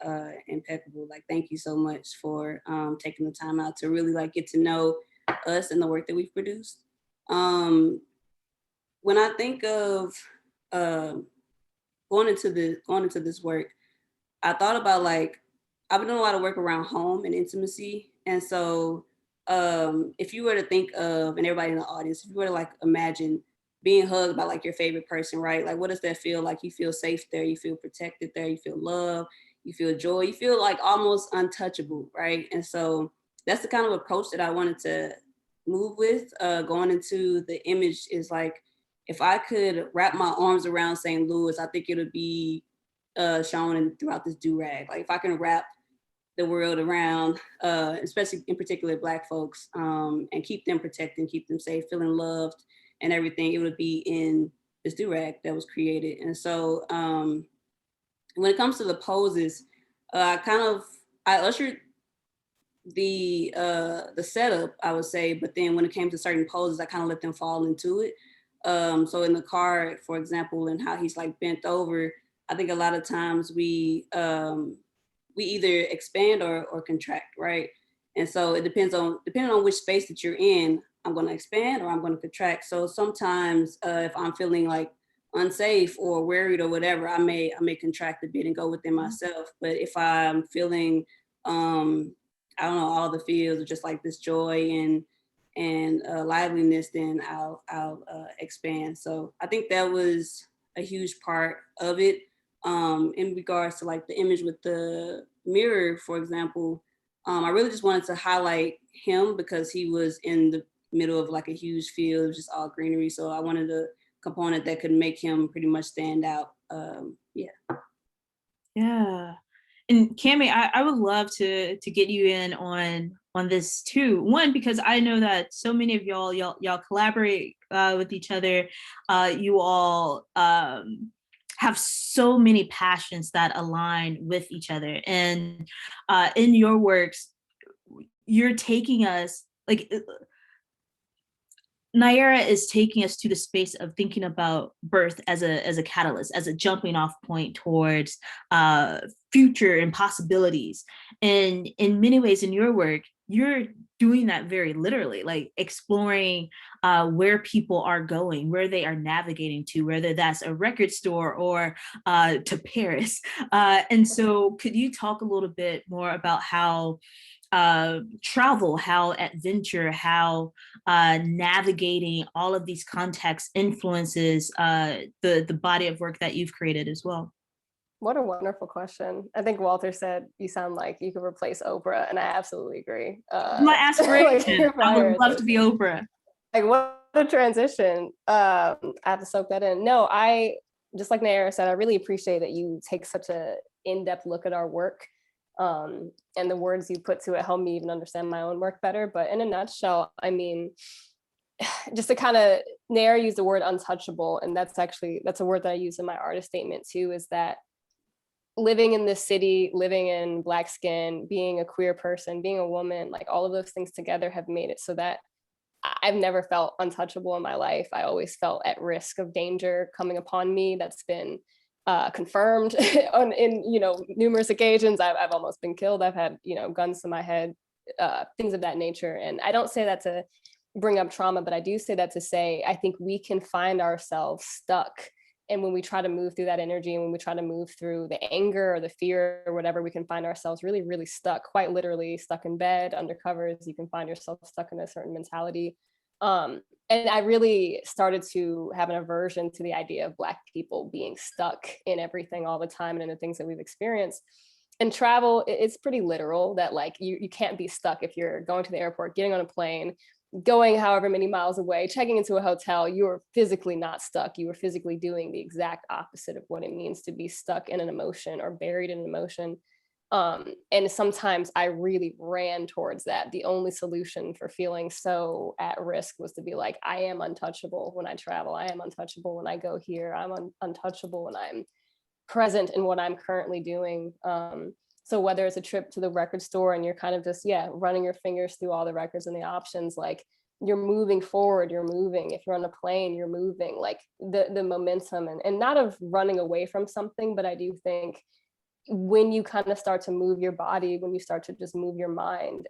impeccable. Like, thank you so much for taking the time out to really get to know us and the work that we've produced. When I think of going into this work, I thought about I've been doing a lot of work around home and intimacy. And so if you were to think of, and everybody in the audience, if you were to imagine being hugged by your favorite person, right? What does that feel like? You feel safe there, you feel protected there, you feel love, you feel joy, you feel almost untouchable, right? And so that's the kind of approach that I wanted to move with going into the image is if I could wrap my arms around St. Louis, I think it would be shown throughout this do-rag. If I can wrap the world around, especially in particular Black folks, and keep them protected and keep them safe, feeling loved and everything, it would be in this do-rag that was created. And so when it comes to the poses, I ushered the setup, I would say, but then when it came to certain poses, I kind of let them fall into it. So in the car, for example, and how he's bent over, I think a lot of times we either expand or contract, right? And so it depending on which space that you're in, I'm going to expand or I'm going to contract. So sometimes if I'm feeling unsafe or worried or whatever, I may contract a bit and go within myself. But if I'm feeling, I don't know, all the feels of just this joy and liveliness, then I'll expand. So I think that was a huge part of it. In regards to the image with the mirror, for example, I really just wanted to highlight him because he was in the middle of a huge field, just all greenery. So I wanted a component that could make him pretty much stand out. Yeah. And Cami, I would love to get you in on this too. One, because I know that so many of y'all collaborate with each other. You all have so many passions that align with each other. And in your works, you're taking us Naira is taking us to the space of thinking about birth as a catalyst, as a jumping off point towards future and possibilities. And in many ways in your work, you're doing that very literally, exploring where people are going, where they are navigating to, whether that's a record store or to Paris. And so could you talk a little bit more about how travel, how adventure, how navigating all of these contexts influences the body of work that you've created as well? What a wonderful question. I think Walter said you sound like you could replace Oprah, and I absolutely agree. My aspiration, I would love to be Oprah. Like, what a transition. I have to soak that in. No, I, just like Nayara said, I really appreciate that you take such a in-depth look at our work. And the words you put to it help me even understand my own work better. But in a nutshell, I mean, just to kind of, Nayara used the word untouchable, and that's a word that I use in my artist statement too, is that living in this city, living in Black skin, being a queer person, being a woman, like all of those things together have made it so that I've never felt untouchable in my life. I always felt at risk of danger coming upon me. That's been confirmed in numerous occasions. I've almost been killed. I've had guns to my head, things of that nature. And I don't say that to bring up trauma, but I do say that to say I think we can find ourselves stuck. And when we try to move through that energy, and when we try to move through the anger or the fear or whatever, we can find ourselves really, really stuck, quite literally stuck in bed, under covers. You can find yourself stuck in a certain mentality. And I really started to have an aversion to the idea of Black people being stuck in everything all the time and in the things that we've experienced. And travel, it's pretty literal that like you can't be stuck if you're going to the airport, getting on a plane, going however many miles away, checking into a hotel. You are physically not stuck. You are physically doing the exact opposite of what it means to be stuck in an emotion or buried in an emotion. And sometimes I really ran towards that. The only solution for feeling so at risk was to be like, I am untouchable when I travel. I am untouchable when I go here. I'm untouchable when I'm present in what I'm currently doing. So whether it's a trip to the record store and you're kind of just, running your fingers through all the records and the options, like you're moving forward, you're moving. If you're on a plane, you're moving, like the momentum and not of running away from something, but I do think when you kind of start to move your body, when you start to just move your mind,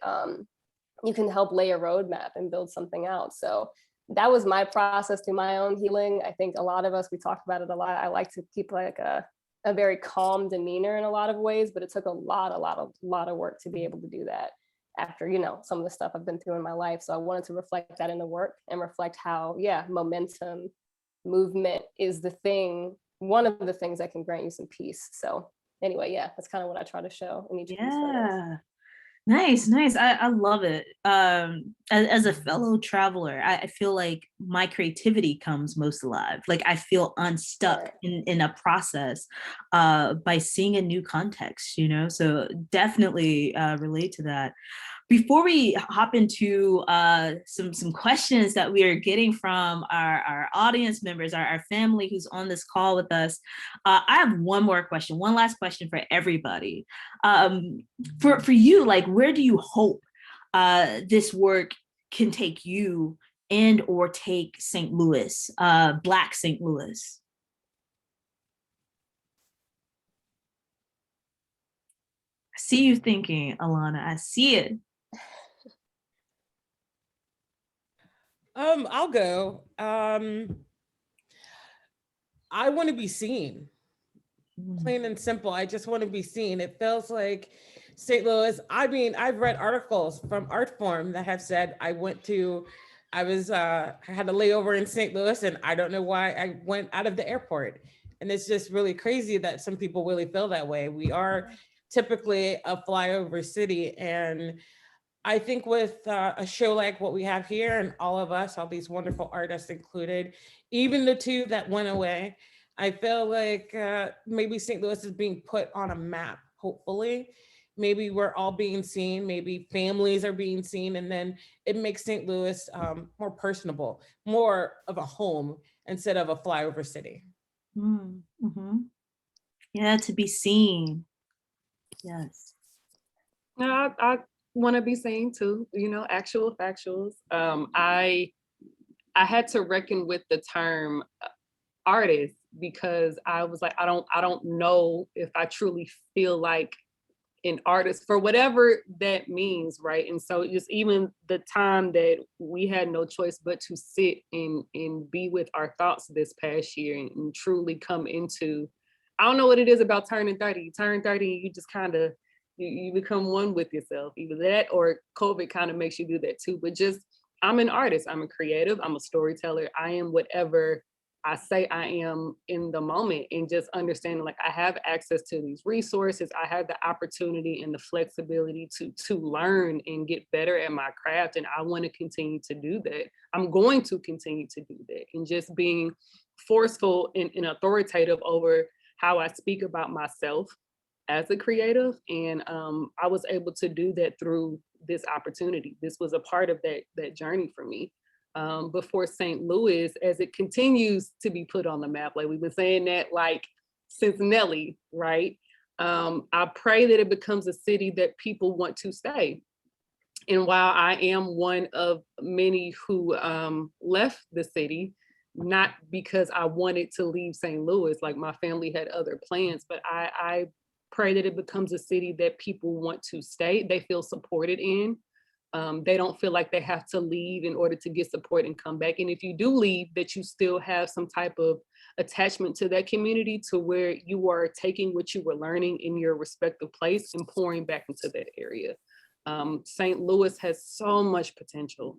you can help lay a roadmap and build something out. So that was my process through my own healing. I think a lot of us, we talk about it a lot. I like to keep like a very calm demeanor in a lot of ways, but it took a lot of work to be able to do that after, some of the stuff I've been through in my life. So I wanted to reflect that in the work and reflect how, momentum, movement is one of the things that can grant you some peace. So anyway, that's kind of what I try to show in each of these photos. Nice. I love it. As a fellow traveler, I feel like my creativity comes most alive. Like I feel unstuck in a process by seeing a new context, so definitely relate to that. Before we hop into some questions that we are getting from our audience members, our family who's on this call with us, I have one last question for everybody. For you, like, where do you hope this work can take you and or take St. Louis, Black St. Louis? I see you thinking, Alana. I see it. I'll go. I want to be seen. Plain and simple. I just want to be seen. It feels like St. Louis. I mean, I've read articles from Artform that have said I had a layover in St. Louis and I don't know why I went out of the airport. And it's just really crazy that some people really feel that way. We are typically a flyover city. And I think with a show like what we have here and all of us, all these wonderful artists included, even the two that went away, I feel like maybe St. Louis is being put on a map, hopefully. Maybe we're all being seen, maybe families are being seen, and then it makes St. Louis more personable, more of a home instead of a flyover city. Mm-hmm. Yeah, to be seen. Yes. No, I want to be seen too, actual factuals. I had to reckon with the term artist because I was like, I don't know if I truly feel like an artist for whatever that means, right? And so just even the time that we had no choice but to sit and be with our thoughts this past year and truly come into, I don't know what it is about turning 30. You turn 30 and you just kind of, You become one with yourself. Either that or COVID kind of makes you do that too. But just, I'm an artist, I'm a creative, I'm a storyteller. I am whatever I say I am in the moment, and just understanding like I have access to these resources. I have the opportunity and the flexibility to learn and get better at my craft. And I want to continue to do that. I'm going to continue to do that. And just being forceful and authoritative over how I speak about myself as a creative. And I was able to do that through this opportunity. This was a part of that journey for me. Before St. Louis, as it continues to be put on the map, like we've been saying that like since Nelly, right? I pray that it becomes a city that people want to stay. And while I am one of many who left the city, not because I wanted to leave St. Louis, like my family had other plans, but I pray that it becomes a city that people want to stay, they feel supported in. They don't feel like they have to leave in order to get support and come back. And if you do leave, that you still have some type of attachment to that community, to where you are taking what you were learning in your respective place and pouring back into that area. St. Louis has so much potential.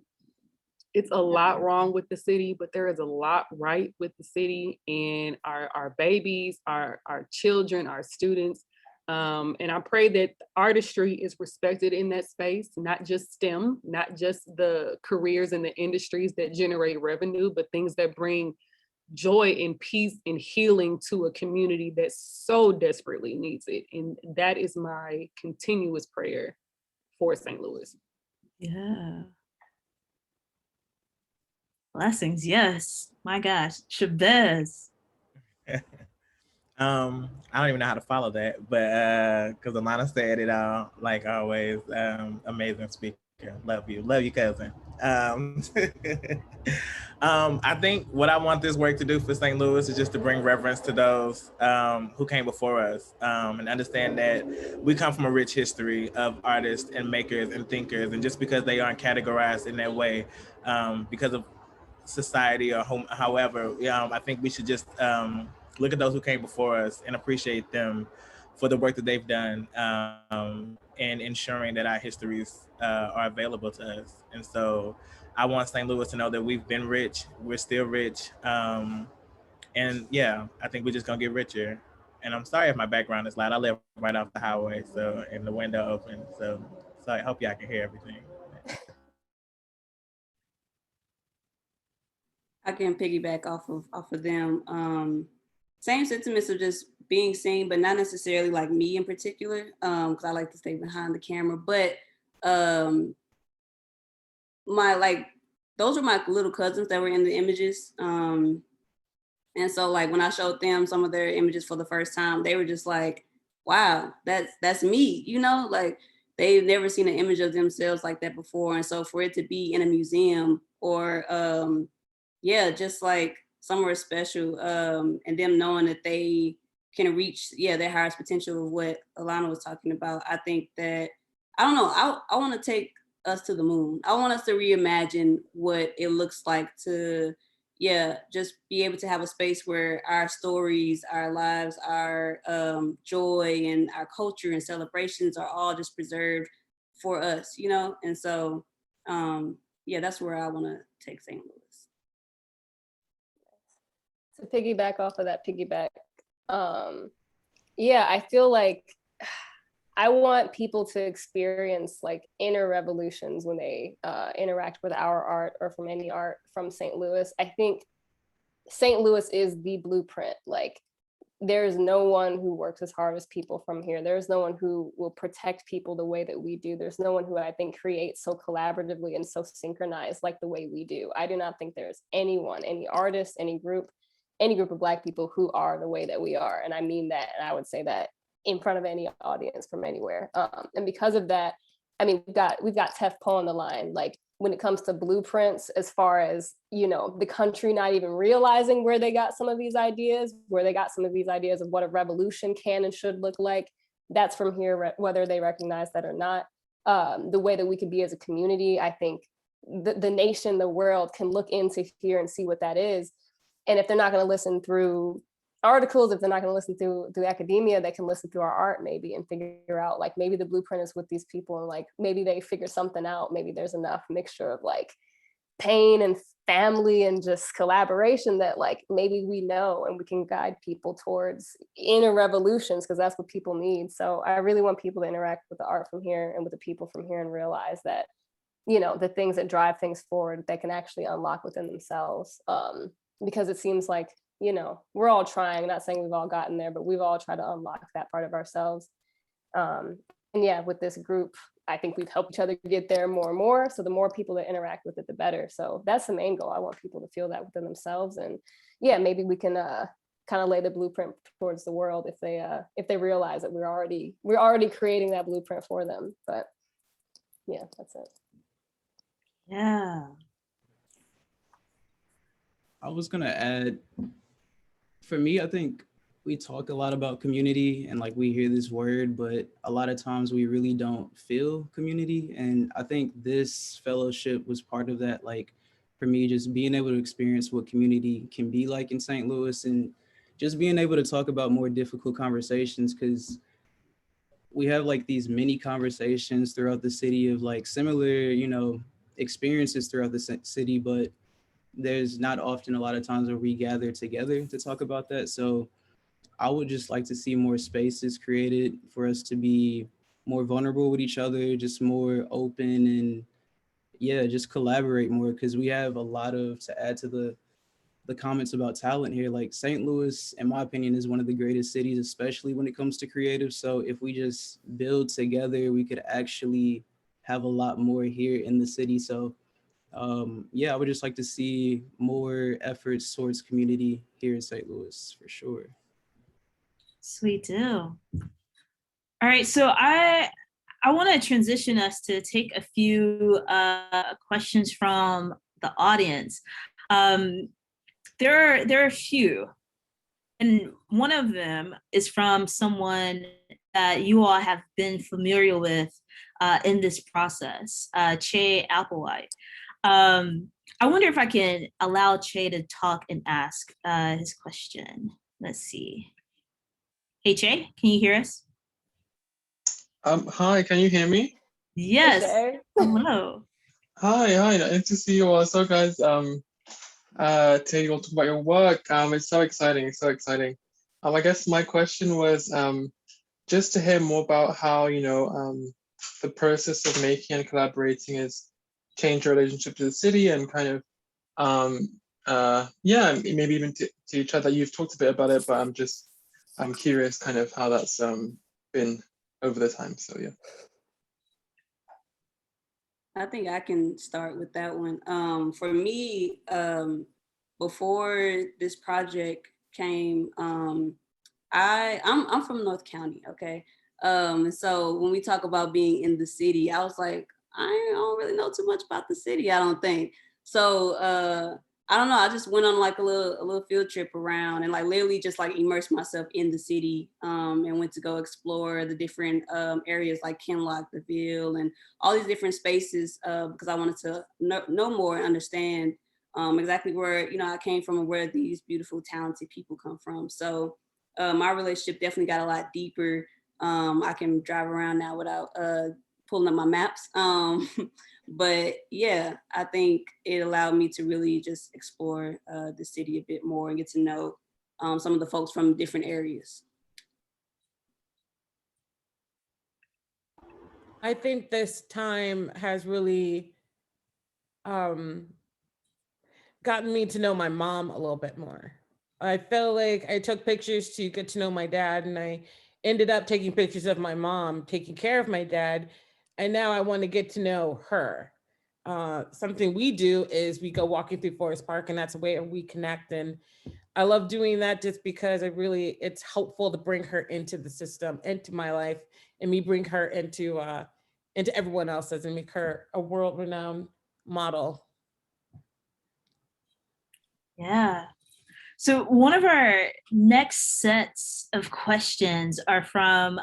It's a lot wrong with the city, but there is a lot right with the city and our babies, our children, our students. And I pray that artistry is respected in that space, not just STEM, not just the careers and the industries that generate revenue, but things that bring joy and peace and healing to a community that so desperately needs it. And that is my continuous prayer for St. Louis. Yeah. Blessings, yes. My gosh, Chavez. I don't even know how to follow that, but because Alana said it all, like always. Amazing speaker. Love you, cousin. I think what I want this work to do for St. Louis is just to bring reverence to those who came before us, and understand that we come from a rich history of artists and makers and thinkers, and just because they aren't categorized in that way, because of society or however, I think we should just look at those who came before us and appreciate them for the work that they've done, and ensuring that our histories are available to us. And so I want St. Louis to know that we've been rich, we're still rich, and yeah, I think we're just gonna get richer. And I'm sorry if my background is loud. I live right off the highway, so, and the window open, so I hope y'all can hear everything. I can piggyback off of them. Same sentiments of just being seen, but not necessarily like me in particular, because I like to stay behind the camera. But those were my little cousins that were in the images. And so like when I showed them some of their images for the first time, they were just like, wow, that's me, like they've never seen an image of themselves like that before. And so for it to be in a museum or just like somewhere special, and them knowing that they can reach their highest potential of what Alana was talking about. I think that, I don't know, I want to take us to the moon. I want us to reimagine what it looks like to just be able to have a space where our stories, our lives, our joy and our culture and celebrations are all just preserved for us, and so that's where I want to take St. Louis. To piggyback off of that I feel like I want people to experience like inner revolutions when they interact with our art or from any art from St. Louis. I think St. Louis is the blueprint. Like there's no one who works as hard as people from here. There's no one who will protect people the way that we do. There's no one who I think creates so collaboratively and so synchronized like the way we do. I do not think there's anyone, any artist, any group of Black people who are the way that we are. And I mean that, and I would say that in front of any audience from anywhere. And because of that, I mean, we've got Tef Poe on the line. Like when it comes to blueprints, as far as, the country not even realizing where they got some of these ideas, of what a revolution can and should look like, that's from here, whether they recognize that or not. The way that we could be as a community, I think the nation, the world can look into here and see what that is. And if they're not going to listen through articles, if they're not going to listen through academia, they can listen through our art maybe and figure out like maybe the blueprint is with these people, and like maybe they figure something out. Maybe there's enough mixture of like pain and family and just collaboration that like maybe we know, and we can guide people towards inner revolutions, because that's what people need. So I really want people to interact with the art from here and with the people from here and realize that, you know, the things that drive things forward, they can actually unlock within themselves. Because it seems like, you know, we're all trying, not saying we've all gotten there, but we've all tried to unlock that part of ourselves. And yeah, with this group, I think we've helped each other get there more and more. So the more people that interact with it, the better. So that's the main goal. I want people to feel that within themselves. And yeah, maybe we can kind of lay the blueprint towards the world if they realize that we're already creating that blueprint for them. But yeah, that's it. Yeah. I was gonna add, for me, I think we talk a lot about community and like we hear this word, but a lot of times we really don't feel community. And I think this fellowship was part of that. Like for me, just being able to experience what community can be like in St. Louis, and just being able to talk about more difficult conversations, because we have like these mini conversations throughout the city of like similar, you know, experiences throughout the city, but there's not often a lot of times where we gather together to talk about that. So I would just like to see more spaces created for us to be more vulnerable with each other, just more open, and yeah, just collaborate more, because we have a lot to add to the comments about talent here. Like St. Louis, in my opinion, is one of the greatest cities, especially when it comes to creative. So if we just build together, we could actually have a lot more here in the city. So yeah, I would just like to see more efforts towards community here in St. Louis for sure. Sweet deal. All right, so I want to transition us to take a few questions from the audience. There are a few, and one of them is from someone that you all have been familiar with in this process, Che Applewhite. I wonder if I can allow Che to talk and ask his question. Let's see. Hey, Che, can you hear us? Hi, can you hear me? Yes. Hey, Hello. Hi, nice to see you all. So guys, today we'll talk about your work. It's so exciting, I guess my question was just to hear more about how, you know, the process of making and collaborating has changed your relationship to the city, and kind of, yeah, maybe even to each other. You've talked a bit about it, but I'm curious kind of how that's been over the time, so yeah. I think I can start with that one. For me, before this project came, I'm from North County, okay? So when we talk about being in the city, I was like, I don't really know too much about the city, I don't think. So I don't know, I just went on like a little field trip around and like literally just like immersed myself in the city, and went to go explore the different areas like Kinloch, the Ville, and all these different spaces, because I wanted to know more and understand exactly where, you know, I came from and where these beautiful, talented people come from. So my relationship definitely got a lot deeper. I can drive around now without pulling up my maps. But yeah, I think it allowed me to really just explore the city a bit more and get to know some of the folks from different areas. I think this time has really gotten me to know my mom a little bit more. I feel like I took pictures to get to know my dad, and I ended up taking pictures of my mom taking care of my dad, and now I want to get to know her. Something we do is we go walking through Forest Park, and that's a way we connect. And I love doing that just because it's helpful to bring her into the system, into my life, and me bring her into everyone else's, and make her a world-renowned model. Yeah. So one of our next sets of questions are from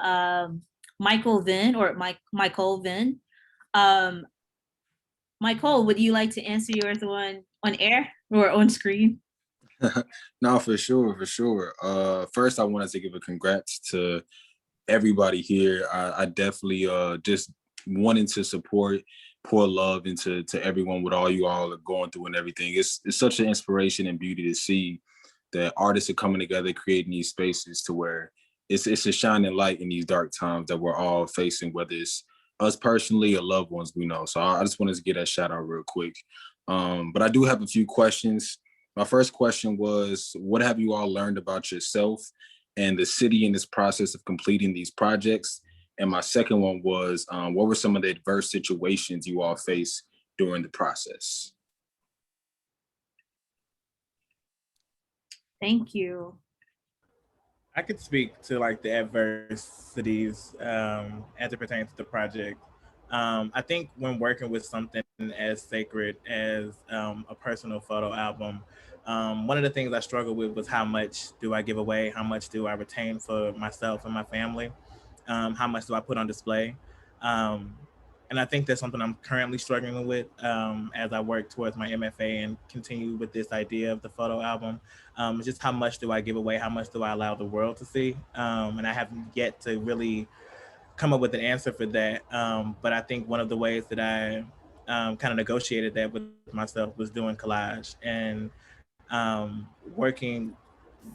Michael Vin. Michael, would you like to answer yours on air or on screen? No, for sure, for sure. First, I wanted to give a congrats to everybody here. I definitely just wanting to support, pour love into everyone with all you all are going through and everything. It's such an inspiration and beauty to see that artists are coming together, creating these spaces to where it's a shining light in these dark times that we're all facing, whether it's us personally or loved ones we know. So I just wanted to get that shout out real quick. But I do have a few questions. My first question was, what have you all learned about yourself and the city in this process of completing these projects? And my second one was, what were some of the adverse situations you all faced during the process? Thank you. I could speak to like the adversities as it pertains to the project. I think when working with something as sacred as a personal photo album, one of the things I struggled with was how much do I give away? How much do I retain for myself and my family? How much do I put on display? Um, and I think that's something I'm currently struggling with as I work towards my MFA and continue with this idea of the photo album. Just how much do I give away? How much do I allow the world to see? And I haven't yet to really come up with an answer for that. But I think one of the ways that I kind of negotiated that with myself was doing collage and working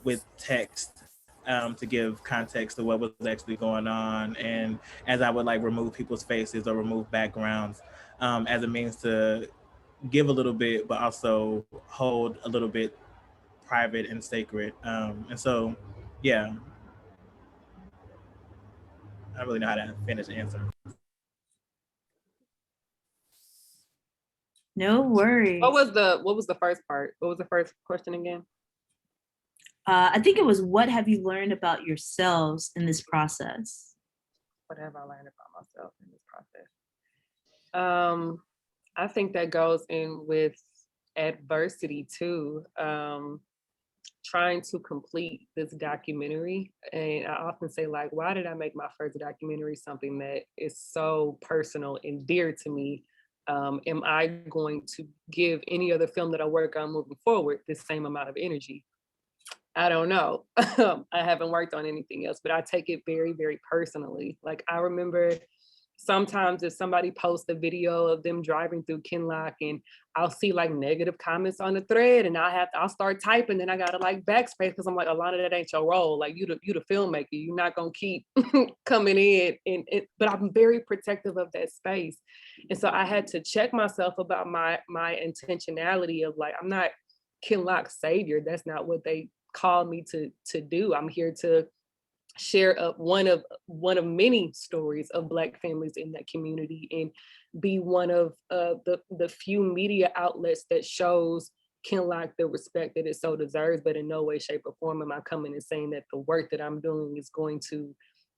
with text to give context to what was actually going on. And as I would like remove people's faces or remove backgrounds as a means to give a little bit, but also hold a little bit private and sacred. And so, yeah, I don't really know how to finish the answer. No worries. What was the first part? What was the first question again? I think it was, what have you learned about yourselves in this process? What have I learned about myself in this process? I think that goes in with adversity too. Trying to complete this documentary. And I often say, like, why did I make my first documentary something that is so personal and dear to me? Am I going to give any other film that I work on moving forward the same amount of energy? I don't know. I haven't worked on anything else, but I take it very, very personally. Like, I remember sometimes if somebody posts a video of them driving through Kinloch and I'll see like negative comments on the thread and I'll start typing, and I gotta like backspace because I'm like, a lot of that ain't your role. Like, you the filmmaker, you're not gonna keep coming in but I'm very protective of that space. And so I had to check myself about my intentionality of like, I'm not Kinloch's savior. That's not what they called me to do. I'm here to share one of many stories of Black families in that community and be one of the few media outlets that shows Kinloch the respect that it so deserves. But in no way, shape, or form am I coming and saying that the work that I'm doing is going to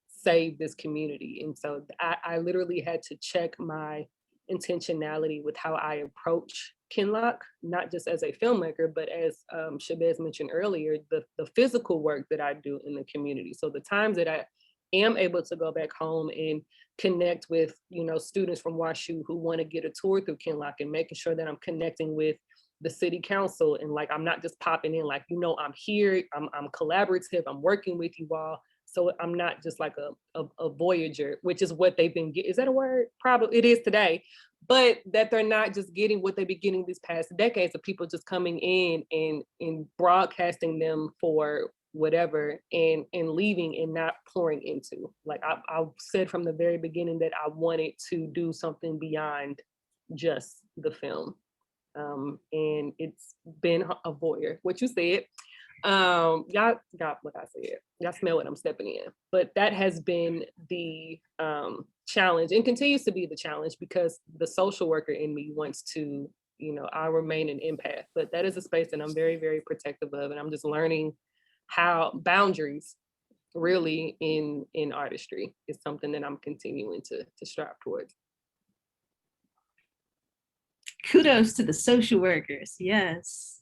save this community. And so I literally had to check my intentionality with how I approach Kinloch, not just as a filmmaker, but as Shabazz mentioned earlier, the physical work that I do in the community. So the times that I am able to go back home and connect with, students from WashU who want to get a tour through Kinloch, and making sure that I'm connecting with the city council, and like, I'm not just popping in, like, I'm here, I'm collaborative, I'm working with you all. So I'm not just like a voyager, which is what they've been getting. Is that a word? Probably it is today. But that they're not just getting what they've been getting these past decades of people just coming in and broadcasting them for whatever and leaving and not pouring into. Like I said from the very beginning that I wanted to do something beyond just the film. And it's been a voyeur, what you said. Y'all got what I said. Y'all smell what I'm stepping in. But that has been the challenge, and continues to be the challenge, because the social worker in me wants to, I remain an empath, but that is a space that I'm very, very protective of. And I'm just learning how boundaries really in artistry is something that I'm continuing to strive towards. Kudos to the social workers. Yes.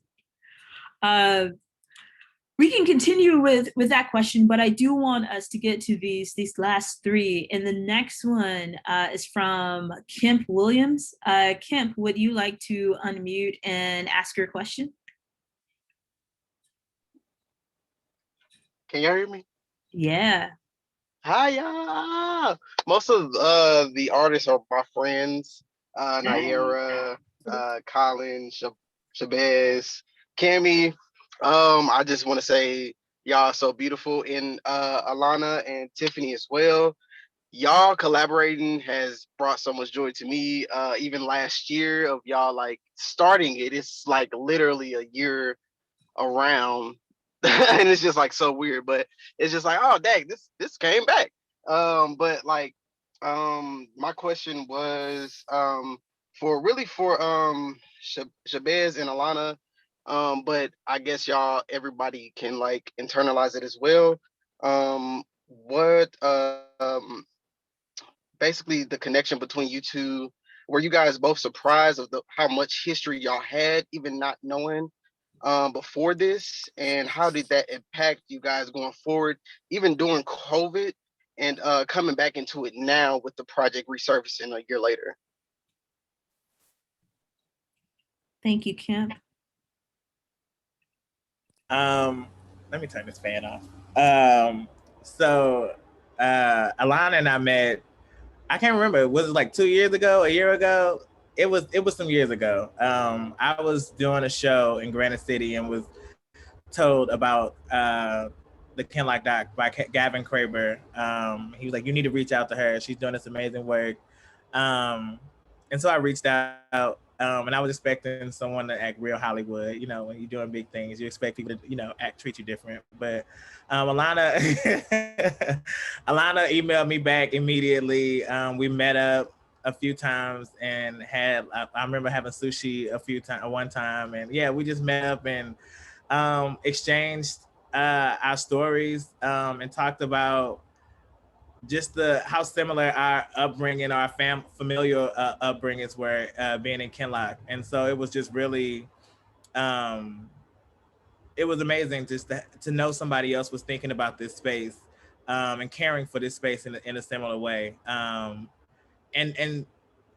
We can continue with that question, but I do want us to get to these last three. And the next one is from Kemp Williams. Kemp, would you like to unmute and ask your question? Can y'all hear me? Yeah. Hiya! Most of the artists are my friends. Naira, Colin, Shabazz, Cammy. I just want to say y'all so beautiful, and Alana and Tiffany as well. Y'all collaborating has brought so much joy to me. Even last year of y'all like starting it, it's like literally a year around and it's just like so weird, but it's just like, oh dang, this came back. But like my question was for Shabazz and Alana, but I guess y'all everybody can like internalize it as well. What basically the connection between you two, were you guys both surprised of the how much history y'all had even not knowing before this, and how did that impact you guys going forward, even during COVID, and coming back into it now with the project resurfacing a year later? Thank you, Kim. Let me turn this fan off. So Alana and I met, I can't remember, was it like 2 years ago, a year ago? It was some years ago. I was doing a show in Granite City and was told about the Ken Lock doc by Gavin Kraber. He was like, you need to reach out to her. She's doing this amazing work. And so I reached out, and I was expecting someone to act real Hollywood. You know, when you're doing big things, you expect people to, you know, treat you different. But Alana, Alana emailed me back immediately. We met up a few times and had, I remember having sushi one time, and yeah, we just met up and exchanged our stories and talked about just how similar our upbringing, our familial upbringings were being in Kinlock. And so it was just really, it was amazing just to know somebody else was thinking about this space and caring for this space in a similar way. And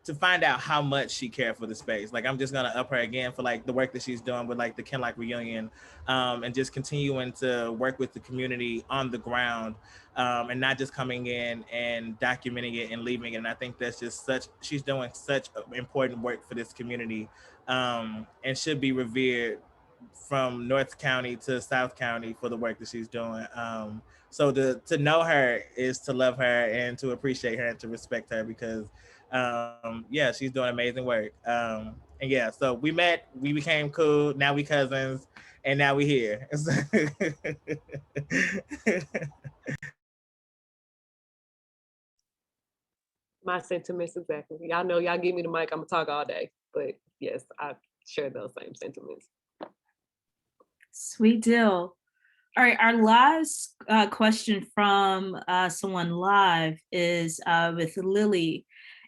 to find out how much she cared for the space. Like, I'm just gonna up her again for like the work that she's doing with like the Kinlock reunion, and just continuing to work with the community on the ground, and not just coming in and documenting it and leaving it. And I think that's just she's doing such important work for this community, and should be revered from North County to South County for the work that she's doing. So to know her is to love her and to appreciate her and to respect her, because yeah, she's doing amazing work. And yeah, so we met, we became cool, now we cousins, and now we here. My sentiments exactly. Y'all know, y'all give me the mic, I'm gonna talk all day. But yes, I share those same sentiments. Sweet deal. All right, our last question from someone live is with Lily.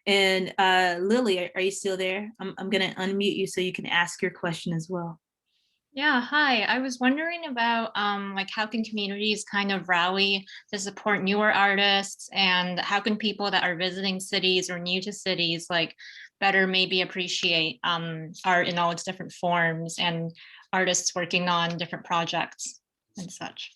And Lily, are you still there? I'm gonna unmute you so you can ask your question as well. Yeah, hi. I was wondering about like how can communities kind of rally to support newer artists, and how can people that are visiting cities or new to cities like better maybe appreciate art in all its different forms and artists working on different projects and such.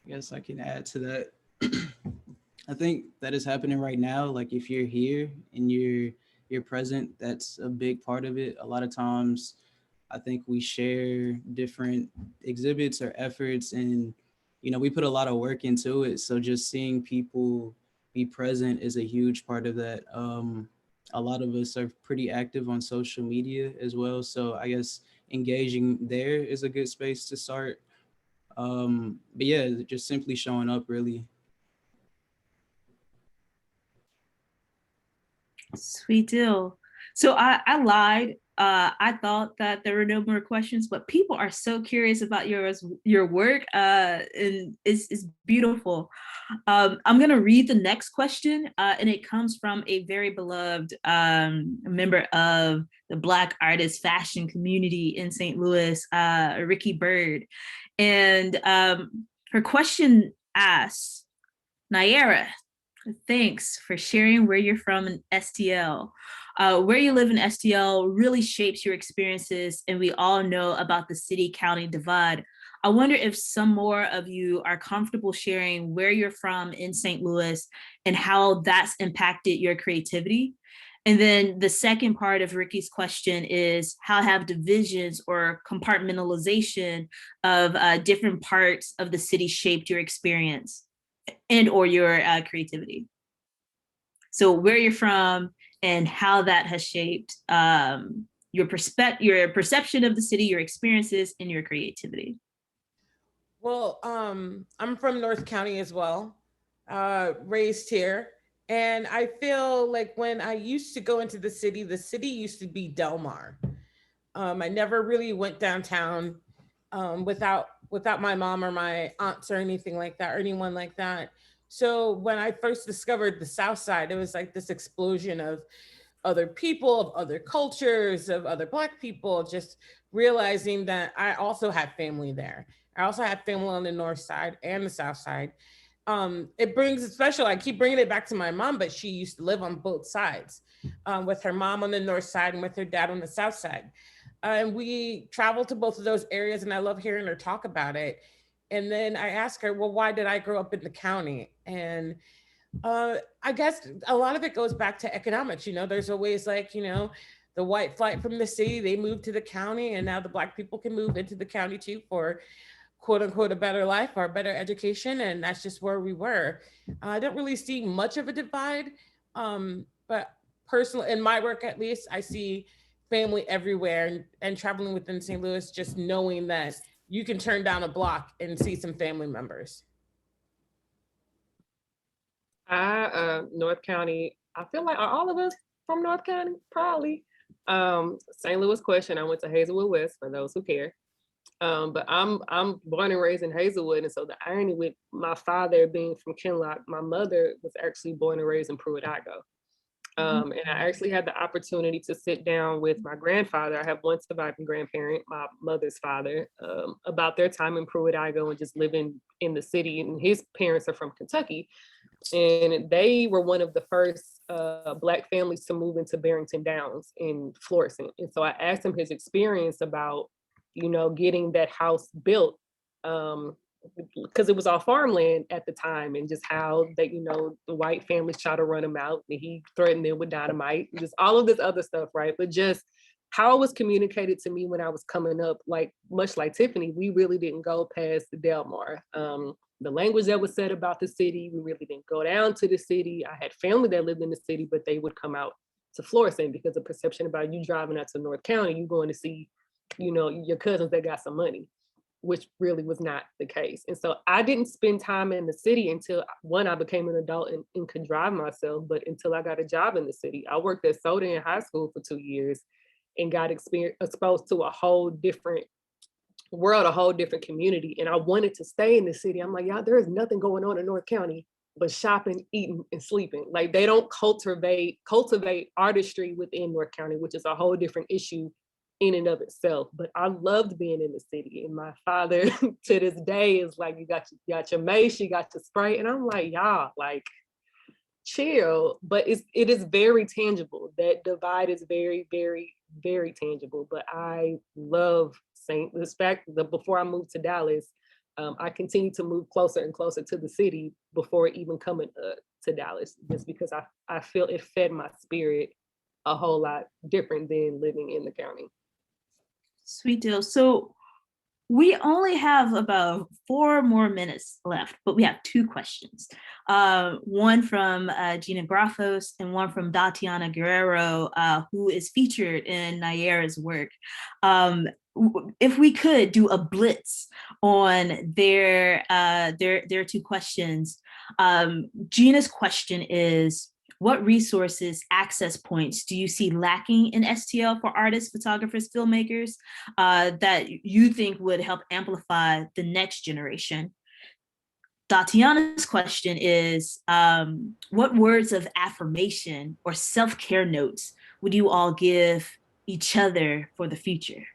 I guess I can add to that. I think that is happening right now. Like, if you're here and you're present, that's a big part of it. A lot of times I think we share different exhibits or efforts, and you know, we put a lot of work into it. So just seeing people be present is a huge part of that. A lot of us are pretty active on social media as well. So I guess engaging there is a good space to start. But yeah, just simply showing up, really. Sweet deal. So I lied. I thought that there were no more questions, but people are so curious about your work, and it's beautiful. I'm gonna read the next question, and it comes from a very beloved member of the Black artist fashion community in St. Louis, Ricky Bird, and her question asks, Naira, thanks for sharing where you're from in STL. Where you live in STL really shapes your experiences, and we all know about the city-county divide. I wonder if some more of you are comfortable sharing where you're from in St. Louis and how that's impacted your creativity. And then the second part of Ricky's question is, how have divisions or compartmentalization of different parts of the city shaped your experience and or your creativity? So where you're from and how that has shaped your perception of the city, your experiences, and your creativity. Well, I'm from North County as well, raised here. And I feel like when I used to go into the city used to be Del Mar. I never really went downtown without my mom or my aunts or anything like that, or anyone like that. So when I first discovered the South Side, it was like this explosion of other people, of other cultures, of other Black people, just realizing that I also had family there. I also had family on the North Side and the South Side. It brings a special, I keep bringing it back to my mom, but she used to live on both sides, with her mom on the North Side and with her dad on the South Side. And we traveled to both of those areas, and I love hearing her talk about it. And then I asked her, well, why did I grow up in the county? And I guess a lot of it goes back to economics. You know, there's always like, you know, the white flight from the city, they moved to the county, and now the Black people can move into the county too for quote unquote a better life or a better education. And that's just where we were. I don't really see much of a divide, but personally, in my work at least, I see family everywhere, and traveling within St. Louis, just knowing that you can turn down a block and see some family members. North County, I feel like, are all of us from North County? Probably. St. Louis question, I went to Hazelwood West for those who care. But I'm born and raised in Hazelwood, and so the irony with my father being from Kinloch, my mother was actually born and raised in Pruitt-Igoe. And I actually had the opportunity to sit down with my grandfather. I have one surviving grandparent, my mother's father, about their time in Pruitt-Igoe and just living in the city. And his parents are from Kentucky, and they were one of the first Black families to move into Barrington Downs in Florissant. And so I asked him his experience about, you know, getting that house built, because it was all farmland at the time, and just how that, you know, the white families try to run him out, and he threatened them with dynamite, just all of this other stuff, right? But just how it was communicated to me when I was coming up, like much like Tiffany, we really didn't go past the Del Mar. The language that was said about the city, we really didn't go down to the city. I had family that lived in the city, but they would come out to Florissant because the perception about you driving out to North County, you going to see, you know, your cousins that got some money, which really was not the case. And so I didn't spend time in the city until, one, I became an adult and could drive myself, but until I got a job in the city. I worked at Soda in high school for 2 years and got exposed to a whole different world, a whole different community. And I wanted to stay in the city. I'm like, yeah, there is nothing going on in North County but shopping, eating, and sleeping. Like, they don't cultivate artistry within North County, which is a whole different issue in and of itself. But I loved being in the city. And my father to this day is like, you got your mace, you got your spray. And I'm like, y'all, like, chill. But it is very tangible. That divide is very, very, very tangible. But I love this fact that before I moved to Dallas, I continued to move closer and closer to the city before even coming to Dallas, just because I feel it fed my spirit a whole lot different than living in the county. Sweet deal. So we only have about 4 more minutes left, but we have 2 questions. One from Gina Graffos and one from Datiana Guerrero, who is featured in Nayera's work. If we could do a blitz on their 2 questions. Gina's question is, what resources, access points do you see lacking in STL for artists, photographers, filmmakers that you think would help amplify the next generation? Tatiana's question is, what words of affirmation or self-care notes would you all give each other for the future?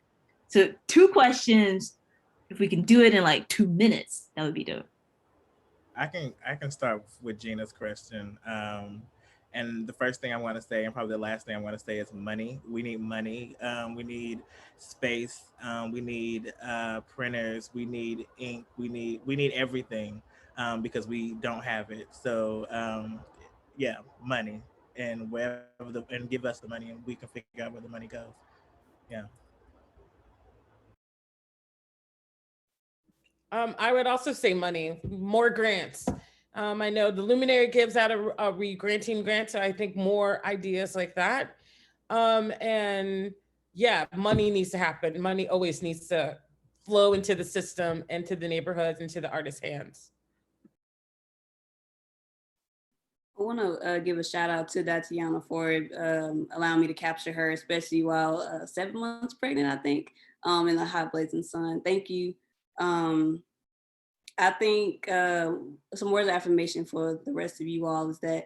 So 2 questions. If we can do it in like 2 minutes, that would be dope. I can start with Gina's question. And the first thing I'm going to say, and probably the last thing I'm going to say, is money. We need money. We need space. We need printers. We need ink. We need everything because we don't have it. So yeah, money, and and give us the money, and we can figure out where the money goes. Yeah. I would also say money, more grants. I know the Luminary gives out a re-granting grant, so I think more ideas like that. And yeah, money needs to happen. Money always needs to flow into the system and to the neighborhoods and to the artists' hands. I want to give a shout out to Tatiana for allowing me to capture her, especially while 7 months pregnant, I think, in the hot blazing sun. Thank you. I think some words of affirmation for the rest of you all is that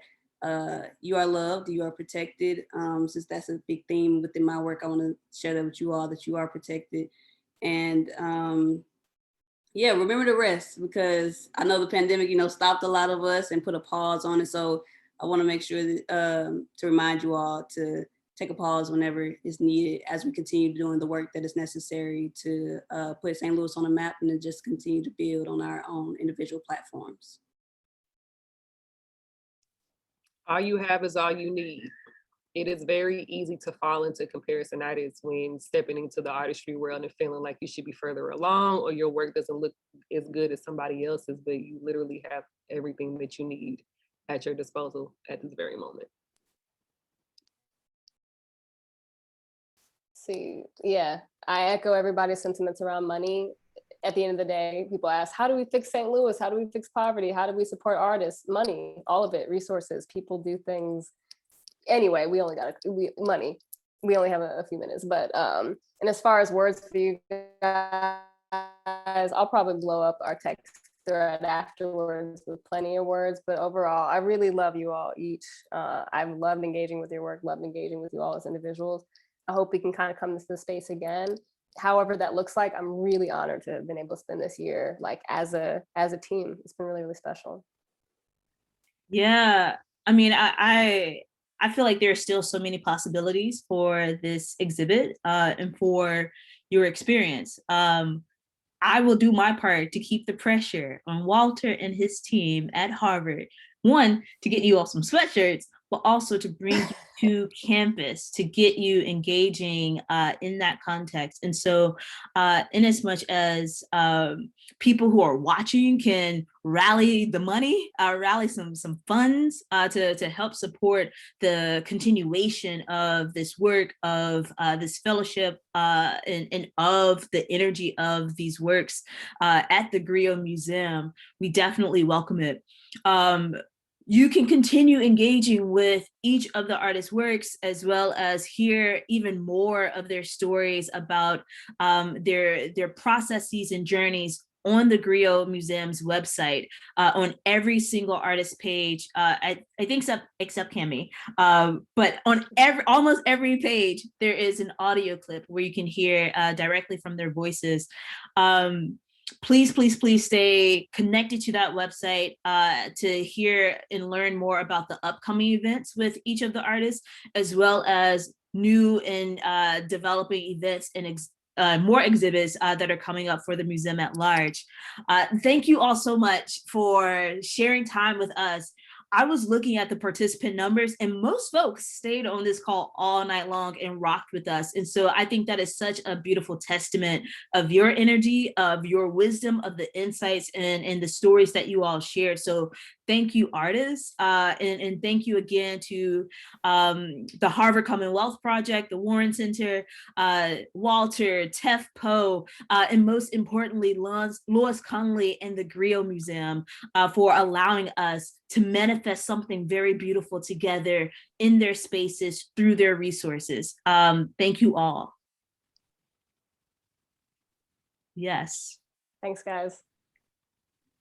you are loved, you are protected. Since that's a big theme within my work, I want to share that with you all, that you are protected. And yeah, remember to rest, because I know the pandemic, stopped a lot of us and put a pause on it. So I want to make sure that, to remind you all to take a pause whenever it's needed, as we continue doing the work that is necessary to put St. Louis on the map and to just continue to build on our own individual platforms. All you have is all you need. It is very easy to fall into comparisonitis when stepping into the artistry world and feeling like you should be further along, or your work doesn't look as good as somebody else's, but you literally have everything that you need at your disposal at this very moment. See, yeah, I echo everybody's sentiments around money. At the end of the day, people ask, how do we fix St. Louis? How do we fix poverty? How do we support artists? Money, all of it, resources, people do things. Anyway, we only got money. We only have a few minutes, but and as far as words for you guys, I'll probably blow up our text thread afterwards with plenty of words, but overall, I really love you all each. I've loved engaging with your work, loved engaging with you all as individuals. I hope we can kind of come to this space again. However that looks like, I'm really honored to have been able to spend this year like as a team. It's been really, really special. Yeah, I mean, I feel like there are still so many possibilities for this exhibit and for your experience. I will do my part to keep the pressure on Walter and his team at Harvard. One, to get you all some sweatshirts, but also to bring you to campus, to get you engaging in that context. And so in as much as people who are watching can rally the money, rally some funds to help support the continuation of this work, of this fellowship, and of the energy of these works at the Griot Museum, we definitely welcome it. You can continue engaging with each of the artists' works, as well as hear even more of their stories about their processes and journeys on the Griot Museum's website, on every single artist page, I think except Cami, but on almost every page, there is an audio clip where you can hear directly from their voices. Please, please, please stay connected to that website to hear and learn more about the upcoming events with each of the artists, as well as new and developing events and more exhibits that are coming up for the museum at large. Thank you all so much for sharing time with us. I was looking at the participant numbers, and most folks stayed on this call all night long and rocked with us. And so I think that is such a beautiful testament of your energy, of your wisdom, of the insights and the stories that you all shared. So thank you, artists. And thank you again to the Harvard Commonwealth Project, the Warren Center, Walter, Tef Poe, and most importantly, Lois Conley and the Griot Museum for allowing us to manifest something very beautiful together in their spaces through their resources. Thank you all. Yes. Thanks, guys.